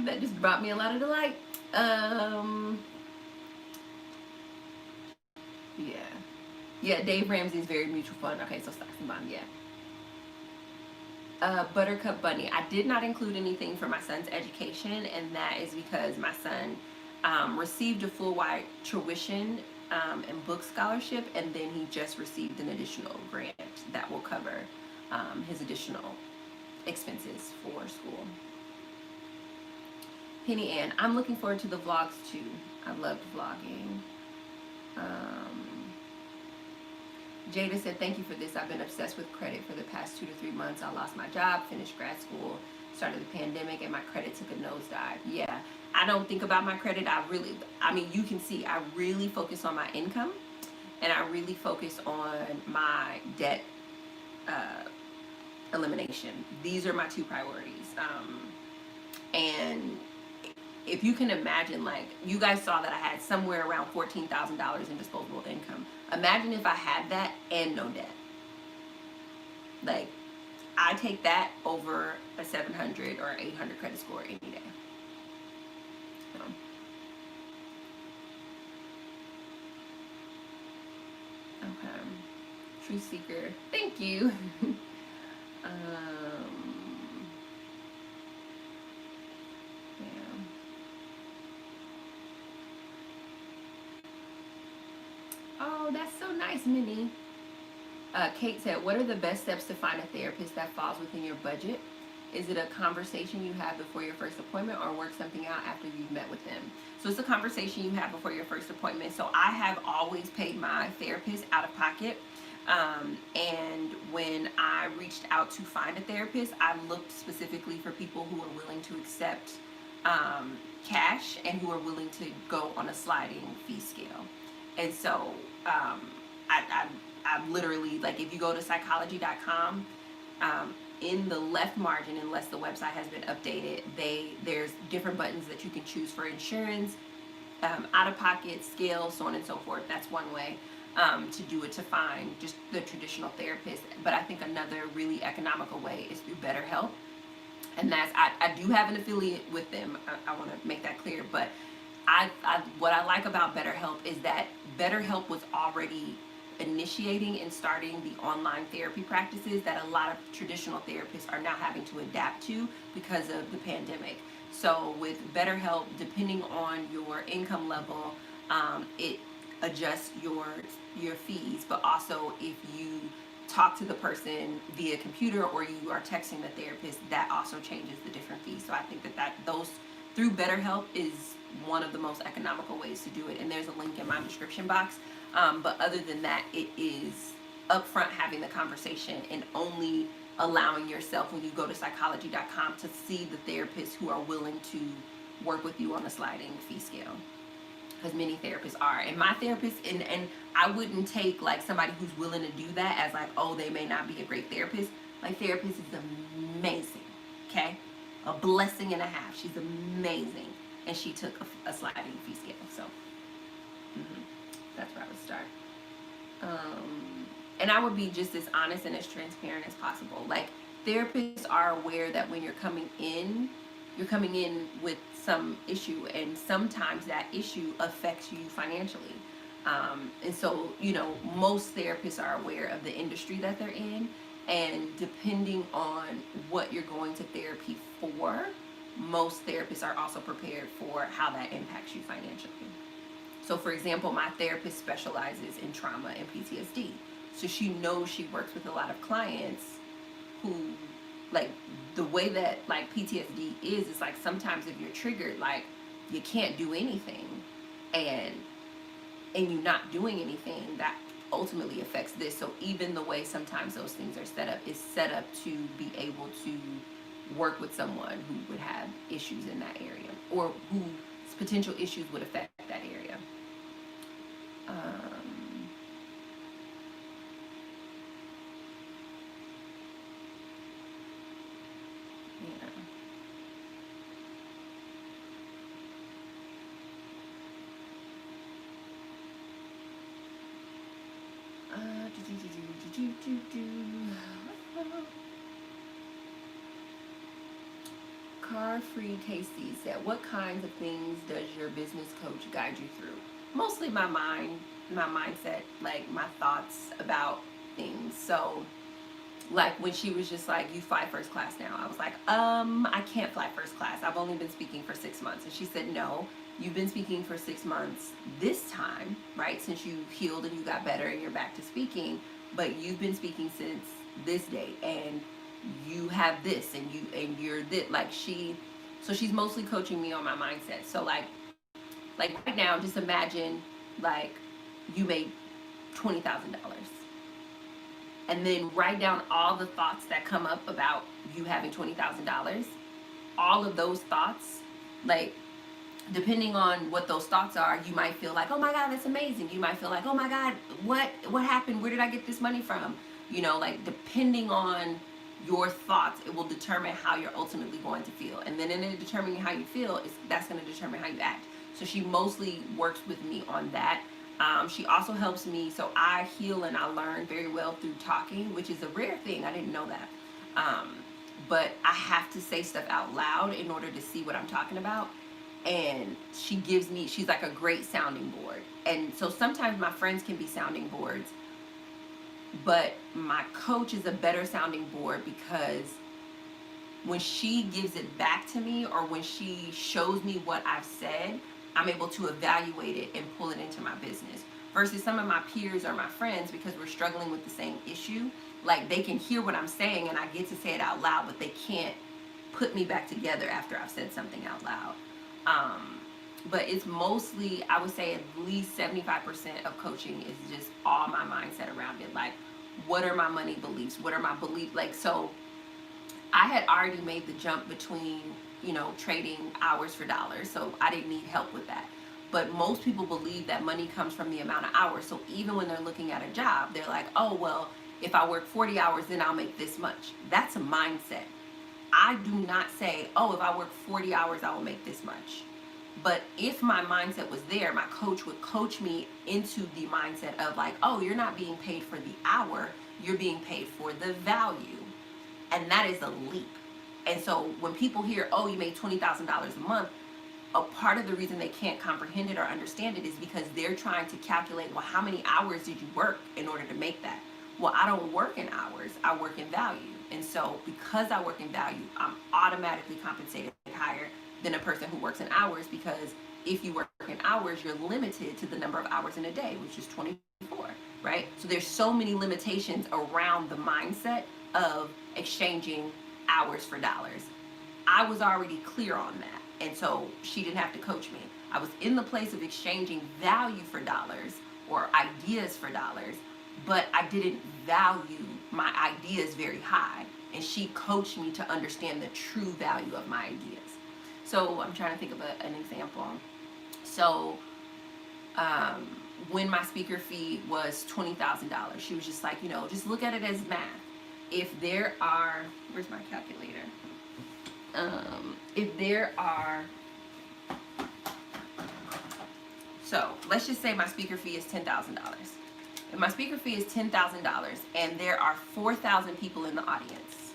That just brought me a lot of delight. Yeah, Dave Ramsey is very mutual fund. Okay, so stocks and bonds, yeah. Buttercup Bunny, I did not include anything for my son's education, and that is because my son received a full-wide tuition and book scholarship, and then he just received an additional grant that will cover his additional expenses for school. Penny Ann, I'm looking forward to the vlogs too. I loved vlogging. Jada said, thank you for this. I've been obsessed with credit for the past 2 to 3 months. I lost my job, finished grad school, started the pandemic, and my credit took a nosedive. Yeah, I don't think about my credit. I mean, you can see I really focus on my income, and I really focus on my debt elimination. These are my two priorities. And if you can imagine, like, you guys saw that I had somewhere around $14,000 in disposable income. Imagine if I had that and no debt. Like, I take that over a 700 or 800 credit score any day. So. Okay. Truth seeker. Thank you. Yeah. Oh, that's so nice, Minnie. Kate said, what are the best steps to find a therapist that falls within your budget? Is it a conversation you have before your first appointment, or work something out after you've met with them? So it's a conversation you have before your first appointment. So I have always paid my therapist out of pocket. And when I reached out to find a therapist, I looked specifically for people who are willing to accept cash and who are willing to go on a sliding fee scale. And so I literally, like, if you go to psychology.com, in the left margin, unless the website has been updated, there's different buttons that you can choose for insurance, out of pocket, scale, so on and so forth. That's one way to do it, to find just the traditional therapist. But I think another really economical way is through BetterHelp. And that's, I do have an affiliate with them. I want to make that clear. But what I like about BetterHelp is that BetterHelp was already initiating and starting the online therapy practices that a lot of traditional therapists are now having to adapt to because of the pandemic. So with BetterHelp, depending on your income level, it adjusts your fees. But also, if you talk to the person via computer or you are texting the therapist, that also changes the different fees. So I think that those through BetterHelp is one of the most economical ways to do it. And there's a link in my description box. But other than that, it is upfront having the conversation and only allowing yourself, when you go to psychology.com, to see the therapists who are willing to work with you on a sliding fee scale. Because many therapists are. And my therapist, and I wouldn't take like somebody who's willing to do that as like, oh, they may not be a great therapist. My therapist is amazing, okay? A blessing and a half. She's amazing. And she took a sliding fee scale. So that's where I would start. And I would be just as honest and as transparent as possible. Like, therapists are aware that when you're coming in with some issue, and sometimes that issue affects you financially. And so, most therapists are aware of the industry that they're in, and depending on what you're going to therapy for, most therapists are also prepared for how that impacts you financially. So for example, my therapist specializes in trauma and PTSD. So she knows, she works with a lot of clients who, like, the way that like PTSD is like, sometimes if you're triggered, like, you can't do anything, and you're not doing anything, that ultimately affects this. So even the way sometimes those things are set up is set up to be able to work with someone who would have issues in that area, or whose potential issues would affect that area. Car Free Casey said, what kinds of things does your business coach guide you through? Mostly my mindset, like my thoughts about things. So like when she was just like, you fly first class now, I was like, I can't fly first class. I've only been speaking for 6 months. And she said, no, you've been speaking for 6 months this time, right? Since you healed and you got better and you're back to speaking, but you've been speaking since this date, and you have this, and you're this. Like, so she's mostly coaching me on my mindset. So like right now, just imagine like you made $20,000, and then write down all the thoughts that come up about you having $20,000. All of those thoughts, like, depending on what those thoughts are, you might feel like, oh my God, that's amazing. You might feel like, oh my God, what happened? Where did I get this money from? You know, like depending on your thoughts, it will determine how you're ultimately going to feel. And then in determining how you feel, that's going to determine how you act. So she mostly works with me on that. She also helps me. So I heal and I learn very well through talking, which is a rare thing. I didn't know that. But I have to say stuff out loud in order to see what I'm talking about. And she's like a great sounding board. And so sometimes my friends can be sounding boards, but my coach is a better sounding board because when she gives it back to me or when she shows me what I've said, I'm able to evaluate it and pull it into my business. Versus some of my peers or my friends, because we're struggling with the same issue, like they can hear what I'm saying and I get to say it out loud, but they can't put me back together after I've said something out loud. But it's mostly, I would say at least 75% of coaching is just all my mindset around it. Like, what are my money beliefs? What are my beliefs? Like, so I had already made the jump between, you know, trading hours for dollars. So I didn't need help with that. But most people believe that money comes from the amount of hours. So even when they're looking at a job, they're like, oh, well, if I work 40 hours, then I'll make this much. That's a mindset. I do not say, oh, if I work 40 hours, I will make this much. But if my mindset was there, my coach would coach me into the mindset of like, oh, you're not being paid for the hour, you're being paid for the value. And that is a leap. And so when people hear, oh, you made $20,000 a month, a part of the reason they can't comprehend it or understand it is because they're trying to calculate, well, how many hours did you work in order to make that? Well, I don't work in hours, I work in value. And so because I work in value, I'm automatically compensated higher than a person who works in hours, because if you work in hours, you're limited to the number of hours in a day, which is 24, right? So there's so many limitations around the mindset of exchanging hours for dollars. I was already clear on that. And so she didn't have to coach me. I was in the place of exchanging value for dollars or ideas for dollars, but I didn't value my ideas very high. And she coached me to understand the true value of my ideas. So I'm trying to think of an example. So when my speaker fee was $20,000, she was just like, you know, just look at it as math. If there are, where's my calculator? If there are, so let's just say my speaker fee is $10,000. If my speaker fee is $10,000 and there are 4,000 people in the audience,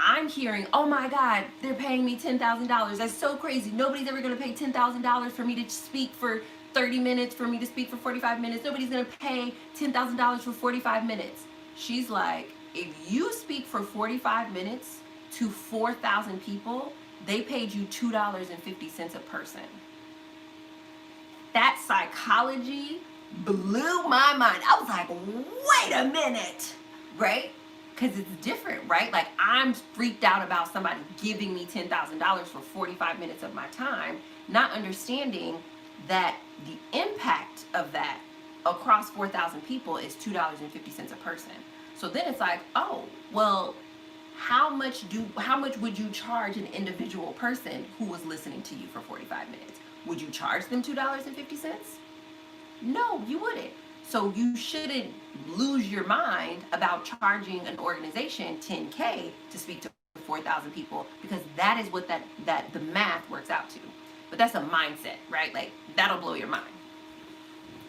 I'm hearing, oh my God, they're paying me $10,000. That's so crazy. Nobody's ever going to pay $10,000 for me to speak for 30 minutes, for me to speak for 45 minutes. Nobody's going to pay $10,000 for 45 minutes. She's like, if you speak for 45 minutes to 4,000 people, they paid you $2.50 a person. That psychology blew my mind. I was like, wait a minute, right? Because it's different, right? Like, I'm freaked out about somebody giving me $10,000 for 45 minutes of my time, not understanding that the impact of that across 4,000 people is $2.50 a person. So then it's like, oh, well, how much would you charge an individual person who was listening to you for 45 minutes? Would you charge them $2.50? No, you wouldn't. So you shouldn't lose your mind about charging an organization $10K to speak to 4,000 people, because that is what that the math works out to. But that's a mindset, right? Like, that'll blow your mind.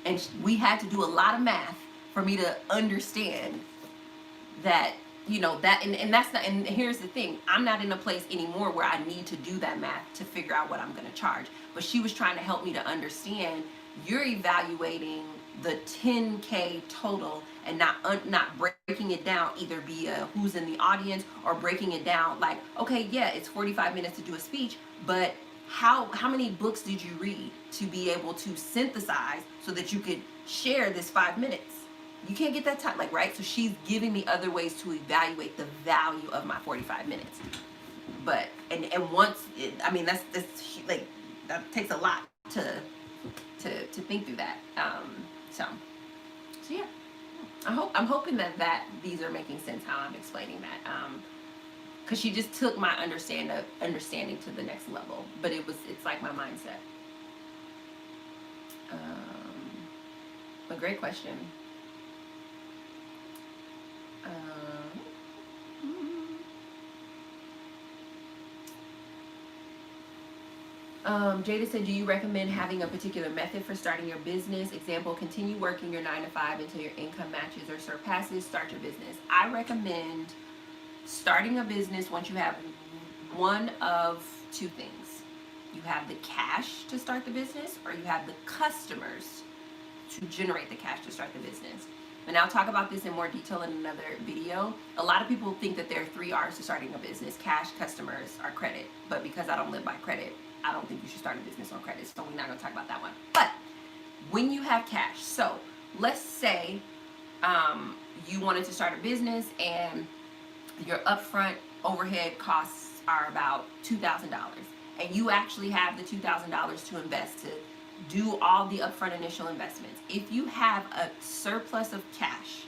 And we had to do a lot of math for me to understand that, you know, that, and that's not, and here's the thing, I'm not in a place anymore where I need to do that math to figure out what I'm going to charge. But she was trying to help me to understand, you're evaluating the 10K total and not breaking it down either via who's in the audience or breaking it down like, okay, yeah, it's 45 minutes to do a speech, but how many books did you read to be able to synthesize so that you could share this 5 minutes? You can't get that time, like, right? So she's giving me other ways to evaluate the value of my 45 minutes. But and once I mean, that's like, that takes a lot to think through that. So yeah, I'm hoping that these are making sense how I'm explaining that. because she just took my understanding to the next level. But it's like my mindset. A great question. Jada said, do you recommend having a particular method for starting your business? Example, continue working your 9 to 5 until your income matches or surpasses, start your business. I recommend starting a business once you have one of two things. You have the cash to start the business, or you have the customers to generate the cash to start the business. And I'll talk about this in more detail in another video. A lot of people think that there are 3 R's to starting a business: cash, customers, or credit. But because I don't live by credit, I don't think you should start a business on credit. So we're not going to talk about that one. But when you have cash, so let's say you wanted to start a business and your upfront overhead costs are about $2,000, and you actually have the $2,000 to invest to do all the upfront initial investments. If you have a surplus of cash,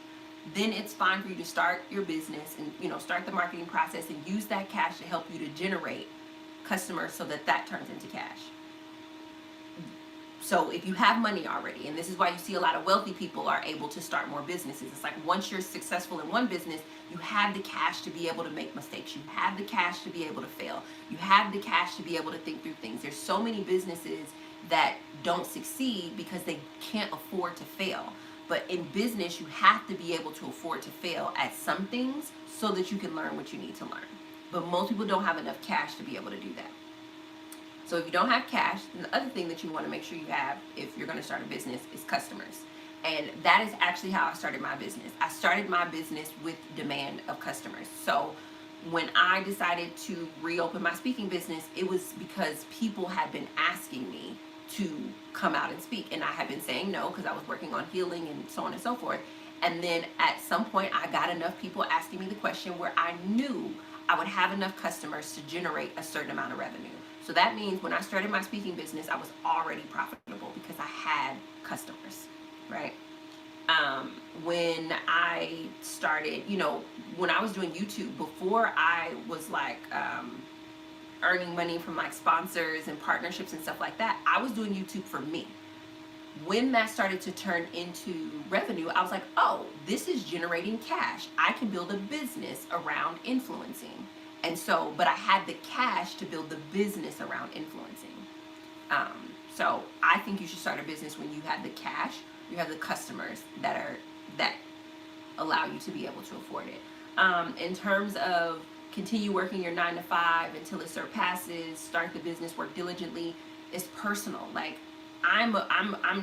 then it's fine for you to start your business and start the marketing process and use that cash to help you to generate customers so that turns into cash. So if you have money already, and this is why you see a lot of wealthy people are able to start more businesses. It's like once you're successful in one business, you have the cash to be able to make mistakes. You have the cash to be able to fail. You have the cash to be able to think through things. There's so many businesses that don't succeed because they can't afford to fail. But in business, you have to be able to afford to fail at some things so that you can learn what you need to learn. But most people don't have enough cash to be able to do that. So if you don't have cash, then the other thing that you want to make sure you have if you're going to start a business is customers. And that is actually how I started my business. I started my business with demand of customers. So when I decided to reopen my speaking business, it was because people had been asking me to come out and speak. And I had been saying no because I was working on healing and so on and so forth. And then at some point, I got enough people asking me the question where I knew I would have enough customers to generate a certain amount of revenue. So that means when I started my speaking business, I was already profitable because I had customers, right? When I started, when I was doing YouTube, before I was like earning money from like sponsors and partnerships and stuff like that, I was doing YouTube for me. When that started to turn into revenue, I was like, oh, this is generating cash. I can build a business around influencing. And so, but I had the cash to build the business around influencing. So I think you should start a business when you have the cash, you have the customers that allow you to be able to afford it. In terms of continue working your 9 to 5 until it surpasses, start the business, work diligently, it's personal. Like I'm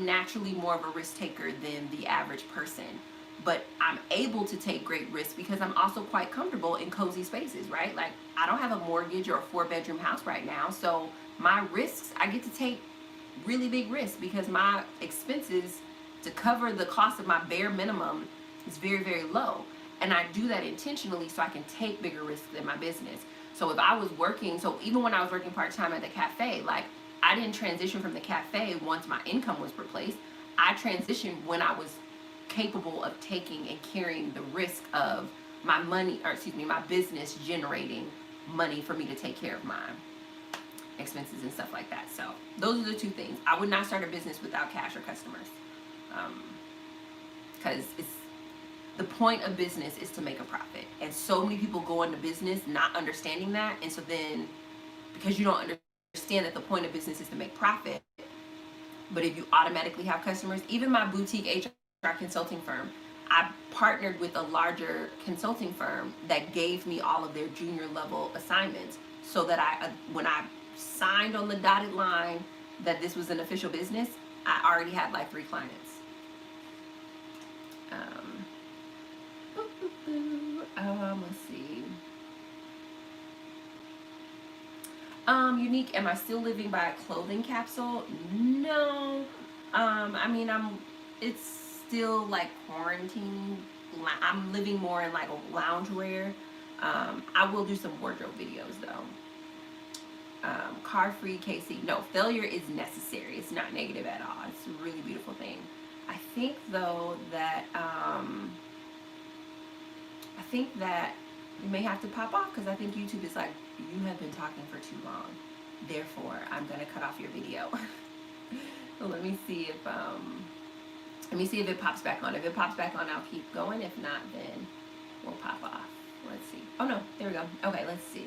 naturally more of a risk taker than the average person, but I'm able to take great risks because I'm also quite comfortable in cozy spaces, right? Like I don't have a mortgage or a 4-bedroom house right now, so my risks, I get to take really big risks because my expenses to cover the cost of my bare minimum is very, very low. And I do that intentionally so I can take bigger risks in my business. So if I was working, so even when I was working part-time at the cafe, like I didn't transition from the cafe once my income was replaced. I transitioned when I was capable of taking and carrying the risk of my my business generating money for me to take care of my expenses and stuff like that. So those are the 2 things. I would not start a business without cash or customers. Because the point of business is to make a profit. And so many people go into business not understanding that. And so then because you don't understand that the point of business is to make profit, but if you automatically have customers, even my boutique HR consulting firm, I partnered with a larger consulting firm that gave me all of their junior level assignments so that when I signed on the dotted line that this was an official business, I already had like 3 clients. Let's see. Unique, am I still living by a clothing capsule? No. It's still like quarantine. I'm living more in like a loungewear. I will do some wardrobe videos though. Car free Casey. No, failure is necessary. It's not negative at all. It's a really beautiful thing. I think though that You may have to pop off because I think YouTube is like, you have been talking for too long. Therefore, I'm going to cut off your video. So let me see if it pops back on. If it pops back on, I'll keep going. If not, then we'll pop off. Let's see. Oh no, there we go. Okay, let's see.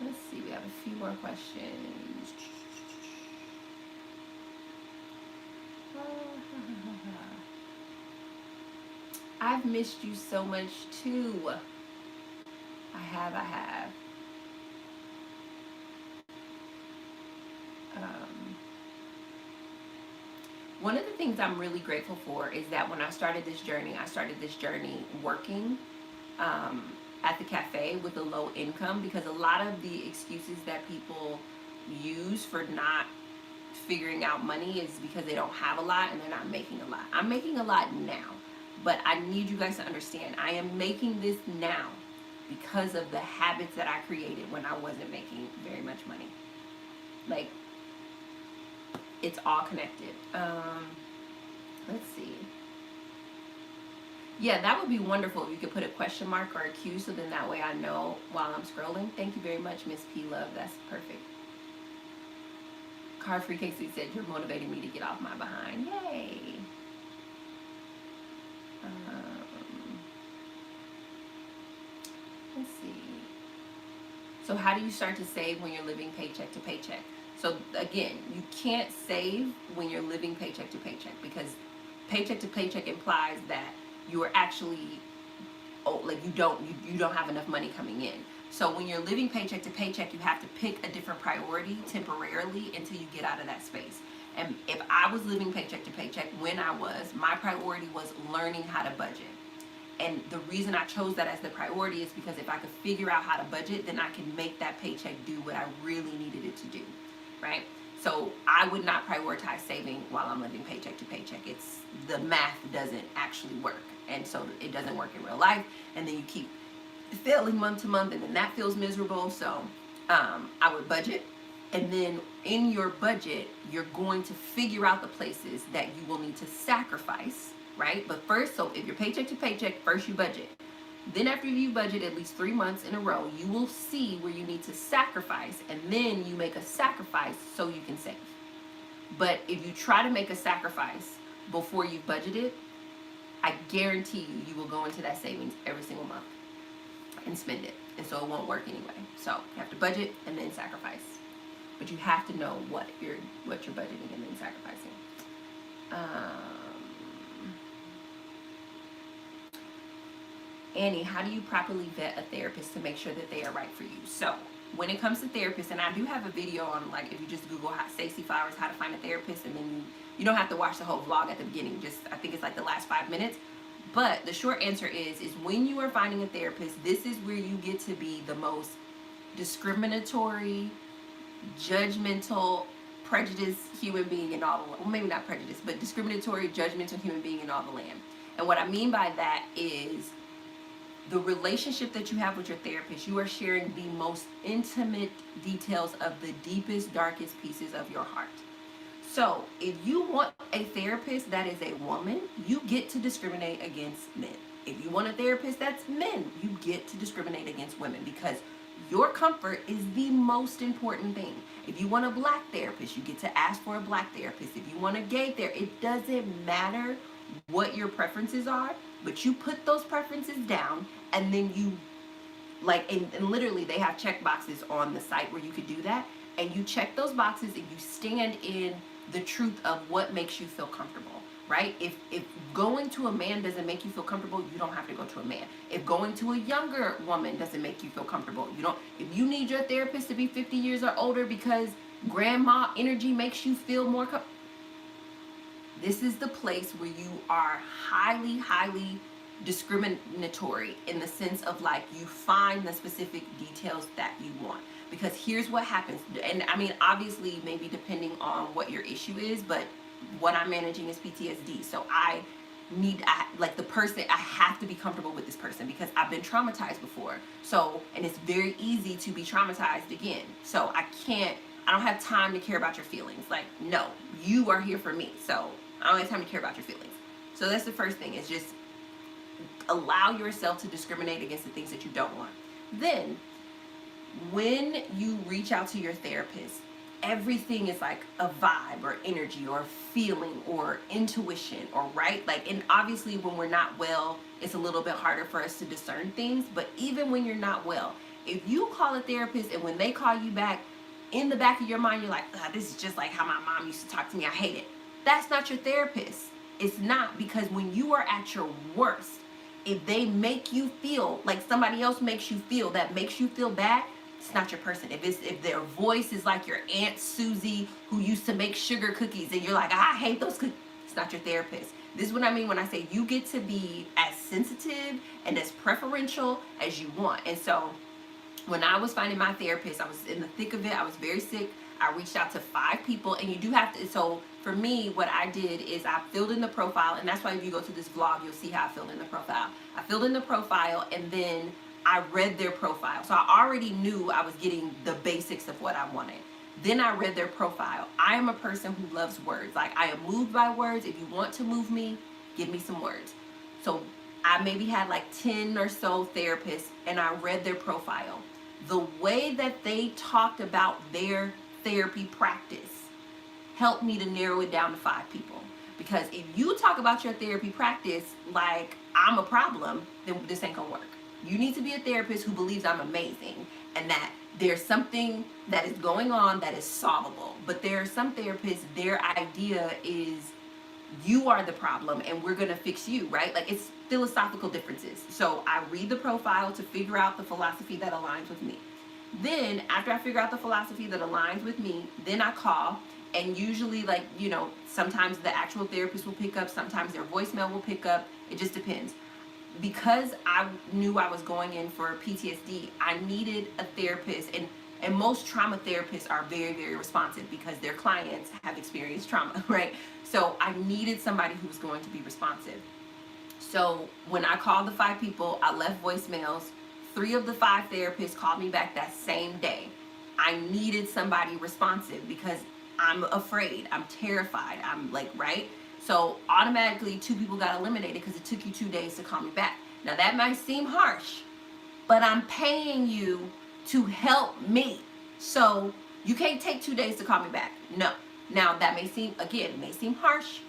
Let's see. We have a few more questions. I've missed you so much too. I have. One of the things I'm really grateful for is that when I started this journey working at the cafe with a low income, because a lot of the excuses that people use for not figuring out money is because they don't have a lot and they're not making a lot. I'm making a lot now, but I need you guys to understand I am making this now because of the habits that I created when I wasn't making very much money. Like, it's all connected. Let's see. Yeah, that would be wonderful if you could put a question mark or a Q, so then that way I know while I'm scrolling. Thank you very much, Miss P Love. That's perfect. Car Free Casey said, you're motivating me to get off my behind. Yay. Let's see. So how do you start to save when you're living paycheck to paycheck? So again, you can't save when you're living paycheck to paycheck, because paycheck to paycheck implies that you are actually, you don't have enough money coming in. So when you're living paycheck to paycheck, you have to pick a different priority temporarily until you get out of that space. And if I was living paycheck to paycheck my priority was learning how to budget. And the reason I chose that as the priority is because if I could figure out how to budget, then I can make that paycheck do what I really needed it to do, right? So I would not prioritize saving while I'm living paycheck to paycheck. The math doesn't actually work. And so it doesn't work in real life. And then you keep failing month to month, and then that feels miserable. So I would budget. And then in your budget, you're going to figure out the places that you will need to sacrifice, right? But first, so if you're paycheck to paycheck, first you budget. Then after you budget at least 3 months in a row, you will see where you need to sacrifice, and then you make a sacrifice so you can save. But if you try to make a sacrifice before you've budgeted, I guarantee you will go into that savings every single month and spend it. And so it won't work anyway. So you have to budget and then sacrifice. But you have to know what you're budgeting and then sacrificing. Annie, how do you properly vet a therapist to make sure that they are right for you? So when it comes to therapists, and I do have a video on, like, if you just Google Stacey Flowers, how to find a therapist, and then you don't have to watch the whole vlog at the beginning. Just, I think it's like the last 5 minutes. But the short answer is when you are finding a therapist, this is where you get to be the most discriminatory, judgmental, prejudiced human being in all the land. Well, maybe not prejudiced, but discriminatory, judgmental human being in all the land. And what I mean by that is the relationship that you have with your therapist, you are sharing the most intimate details of the deepest, darkest pieces of your heart. So if you want a therapist that is a woman, you get to discriminate against men. If you want a therapist that's men, you get to discriminate against women, because your comfort is the most important thing. If you want a black therapist, you get to ask for a black therapist. If you want a gay therapist, it doesn't matter what your preferences are, but you put those preferences down, and then you, like, and literally they have check boxes on the site where you could do that, and you check those boxes and you stand in the truth of what makes you feel comfortable, right? If going to a man doesn't make you feel comfortable, you don't have to go to a man. If going to a younger woman doesn't make you feel comfortable, you don't. If you need your therapist to be 50 years or older because grandma energy makes you feel more comfortable, this is the place where you are highly, highly discriminatory in the sense of, like, you find the specific details that you want. Because here's what happens, and I mean, obviously, maybe depending on what your issue is, but what I'm managing is PTSD. So I have to be comfortable with this person because I've been traumatized before. So, and it's very easy to be traumatized again. So I don't have time to care about your feelings. Like, no, you are here for me. So I don't have time to care about your feelings. So that's the first thing, is just allow yourself to discriminate against the things that you don't want. Then, when you reach out to your therapist, everything is like a vibe or energy or feeling or intuition, or right? Like, and obviously when we're not well, it's a little bit harder for us to discern things. But even when you're not well, if you call a therapist and when they call you back, in the back of your mind, you're like, this is just like how my mom used to talk to me. I hate it. That's not your therapist. It's not, because when you are at your worst, if they make you feel like somebody else makes you feel, that makes you feel bad, it's not your person. If their voice is like your Aunt Susie who used to make sugar cookies and you're like, I hate those cookies, it's not your therapist. This is what I mean when I say you get to be as sensitive and as preferential as you want. And so when I was finding my therapist, I was in the thick of it. I was very sick. I reached out to 5 people, and you do have to. So for me, what I did is I filled in the profile, and that's why if you go to this vlog, you'll see how I filled in the profile. I filled in the profile, and then I read their profile. So I already knew I was getting the basics of what I wanted. Then I read their profile. I am a person who loves words. Like, I am moved by words. If you want to move me, give me some words. So I maybe had like 10 or so therapists, and I read their profile. The way that they talked about their therapy practice helped me to narrow it down to 5 people. Because if you talk about your therapy practice like I'm a problem, then this ain't gonna work. You need to be a therapist who believes I'm amazing and that there's something that is going on that is solvable. But there are some therapists, their idea is you are the problem and we're gonna fix you, right? Like, it's philosophical differences. So I read the profile to figure out the philosophy that aligns with me. Then after I figure out the philosophy that aligns with me, then I call, and usually, like, you know, sometimes the actual therapist will pick up, sometimes their voicemail will pick up. It just depends. Because I knew I was going in for PTSD, I needed a therapist, and most trauma therapists are very, very responsive because their clients have experienced trauma, right? So I needed somebody who was going to be responsive. So when I called the 5 people, I left voicemails. 3 of the 5 therapists called me back that same day. I needed somebody responsive because I'm afraid, I'm terrified, I'm like, right? So automatically 2 people got eliminated because it took you 2 days to call me back. Now that might seem harsh, but I'm paying you to help me. So you can't take 2 days to call me back. No. Now that may seem, again, it may seem harsh,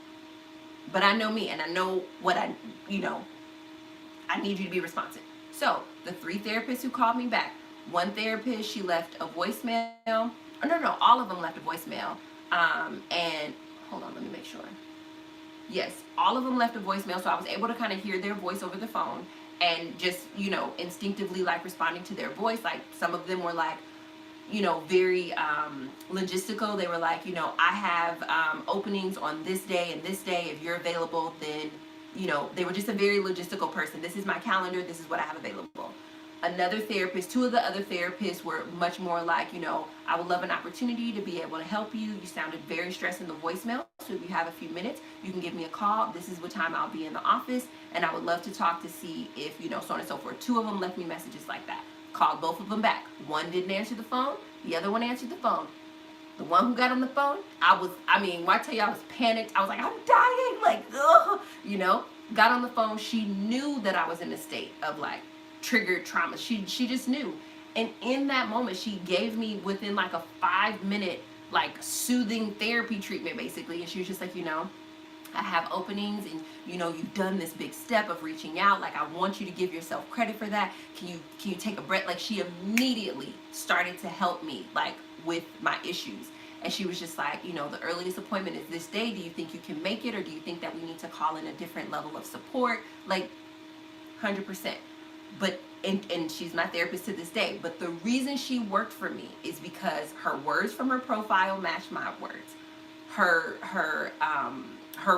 but I know me and I know what I need you to be responsive. So the 3 therapists who called me back, 1 therapist, she left a voicemail. Oh, no, all of them left a voicemail. And hold on, let me make sure. Yes, all of them left a voicemail, so I was able to kind of hear their voice over the phone and just, instinctively, like, responding to their voice. Like, some of them were like, very logistical. They were like, I have openings on this day and this day. If you're available, then, they were just a very logistical person. This is my calendar. This is what I have available. Another therapist, 2 of the other therapists were much more like, I would love an opportunity to be able to help you. You sounded very stressed in the voicemail. So if you have a few minutes, you can give me a call. This is what time I'll be in the office. And I would love to talk to see if, so on and so forth. 2 of them left me messages like that. Called both of them back. 1 didn't answer the phone. The other one answered the phone. The one who got on the phone, when I tell you I was panicked, I was like, I'm dying, like, ugh, got on the phone. She knew that I was in a state of, like, triggered trauma. She just knew. And in that moment, she gave me, within like a 5-minute, like, soothing therapy treatment, basically. And she was just like, I have openings, and you've done this big step of reaching out. Like, I want you to give yourself credit for that. Can you take a breath? Like, she immediately started to help me, like, with my issues. And she was just like, the earliest appointment is this day. Do you think you can make it, or do you think that we need to call in a different level of support? Like, 100%. But and she's my therapist to this day. But the reason she worked for me is because her words from her profile matched my words. Her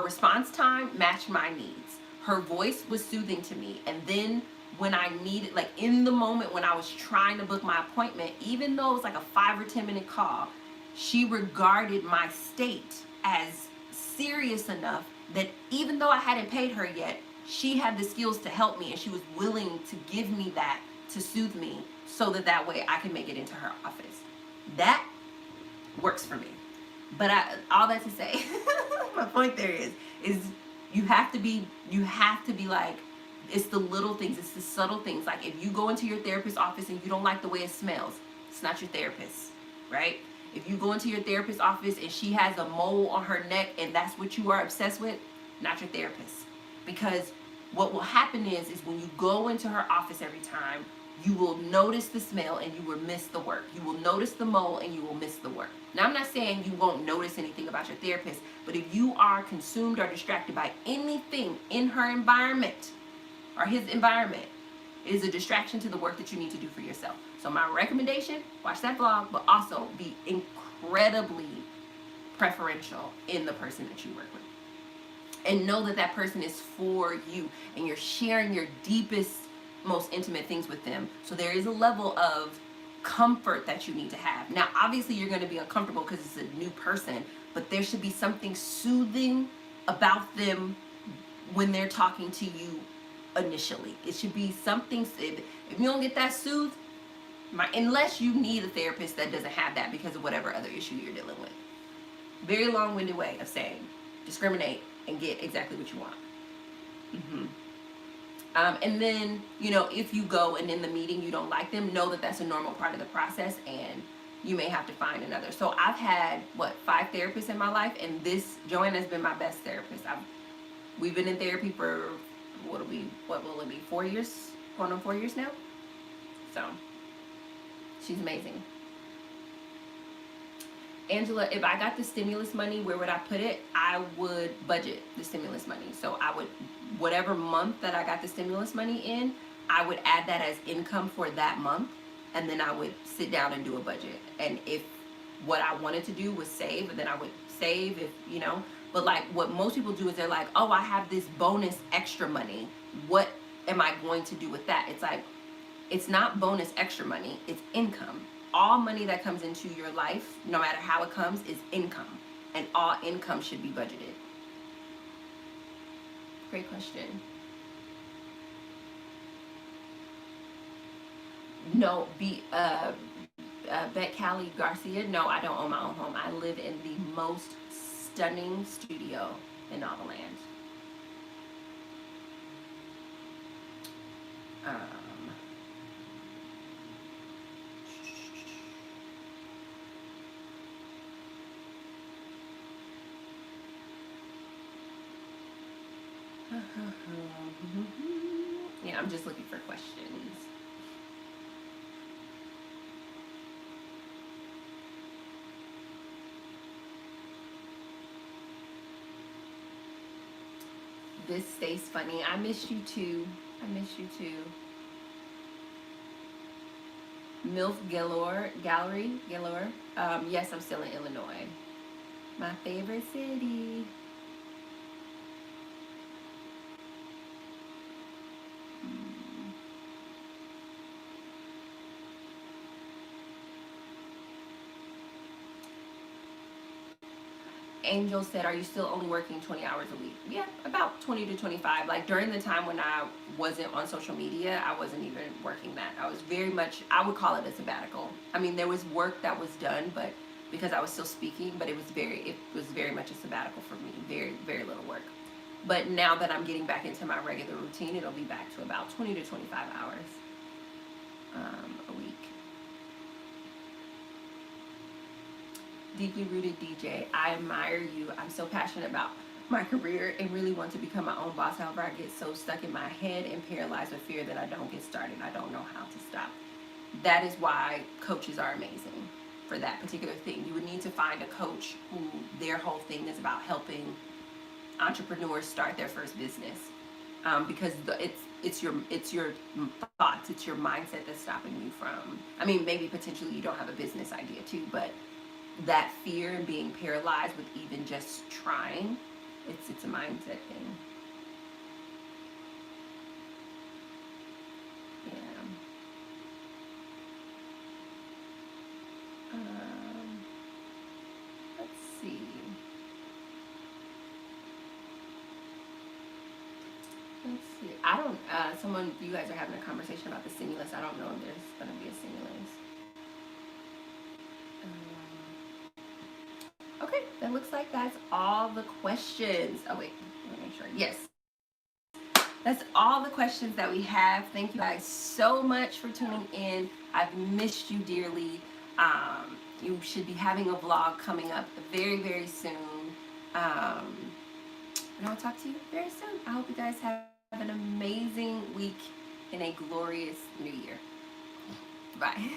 response time matched my needs. Her voice was soothing to me. And then when I needed, like, in the moment when I was trying to book my appointment, even though it was like a 5 or 10 minute call, she regarded my state as serious enough that even though I hadn't paid her yet, she had the skills to help me, and she was willing to give me that to soothe me so that way I could make it into her office. That works for me. But all that to say, my point there is you have to be like, it's the little things, it's the subtle things. Like if you go into your therapist's office and you don't like the way it smells, it's not your therapist, right? If you go into your therapist's office and she has a mole on her neck and that's what you are obsessed with, not your therapist. Because what will happen is when you go into her office every time, you will notice the smell and you will miss the work. You will notice the mole and you will miss the work. Now, I'm not saying you won't notice anything about your therapist, but if you are consumed or distracted by anything in her environment or his environment, it is a distraction to the work that you need to do for yourself. So my recommendation, watch that vlog, but also be incredibly preferential in the person that you work with. And know that that person is for you and you're sharing your deepest, most intimate things with them. So there is a level of comfort that you need to have. Now, obviously you're going to be uncomfortable because it's a new person, but there should be something soothing about them when they're talking to you initially. It should be something, if you don't get that soothed, unless you need a therapist that doesn't have that because of whatever other issue you're dealing with. Very long-winded way of saying discriminate and get exactly what you want. And then, if you go and in the meeting you don't like them, know that that's a normal part of the process and you may have to find another. So I've had, 5 therapists in my life, and Joanna has been my best therapist. We've been in therapy for, what will it be, 4 years? Going on 4 years now? So, she's amazing. Angela, if I got the stimulus money, where would I put it? I would budget the stimulus money. So I would, whatever month that I got the stimulus money in, I would add that as income for that month. And then I would sit down and do a budget. And if what I wanted to do was save, then I would save, But like what most people do is they're like, oh, I have this bonus extra money. What am I going to do with that? It's like, it's not bonus extra money, it's income. All money that comes into your life, no matter how it comes, is income. And all income should be budgeted. Great question. No, Bet Callie Garcia, no, I don't own my own home. I live in the most stunning studio in all the land. Yeah, I'm just looking for questions. This stays funny. I miss you too. MILF Galore. Yes, I'm still in Illinois. My favorite city. Angel said, are you still only working 20 hours a week? Yeah, about 20 to 25. Like during the time when I wasn't on social media, I wasn't even working that. I was very much, I would call it a sabbatical. I mean, there was work that was done, but because I was still speaking, but it was very much a sabbatical for me. Very, very little work. But now that I'm getting back into my regular routine, it'll be back to about 20 to 25 hours a week. Deeply rooted DJ, I admire you. I'm so passionate about my career and really want to become my own boss. However, I get so stuck in my head and paralyzed with fear that I don't get started. I don't know how to stop. That is why coaches are amazing for that particular thing. You would need to find a coach who their whole thing is about helping entrepreneurs start their first business, because it's your thoughts, it's your mindset that's stopping you from. I mean, maybe potentially you don't have a business idea too, but that fear and being paralyzed with even just trying, it's a mindset thing. Yeah. Let's see. I don't, you guys are having a conversation about the stimulus. I don't know if there's going to be a stimulus. Okay, that looks like that's all the questions. Oh wait, let me make sure. Yes, that's all the questions that we have. Thank you guys so much for tuning in. I've missed you dearly. You should be having a vlog coming up very, very soon. And I'll talk to you very soon. I hope you guys have an amazing week and a glorious new year. Bye.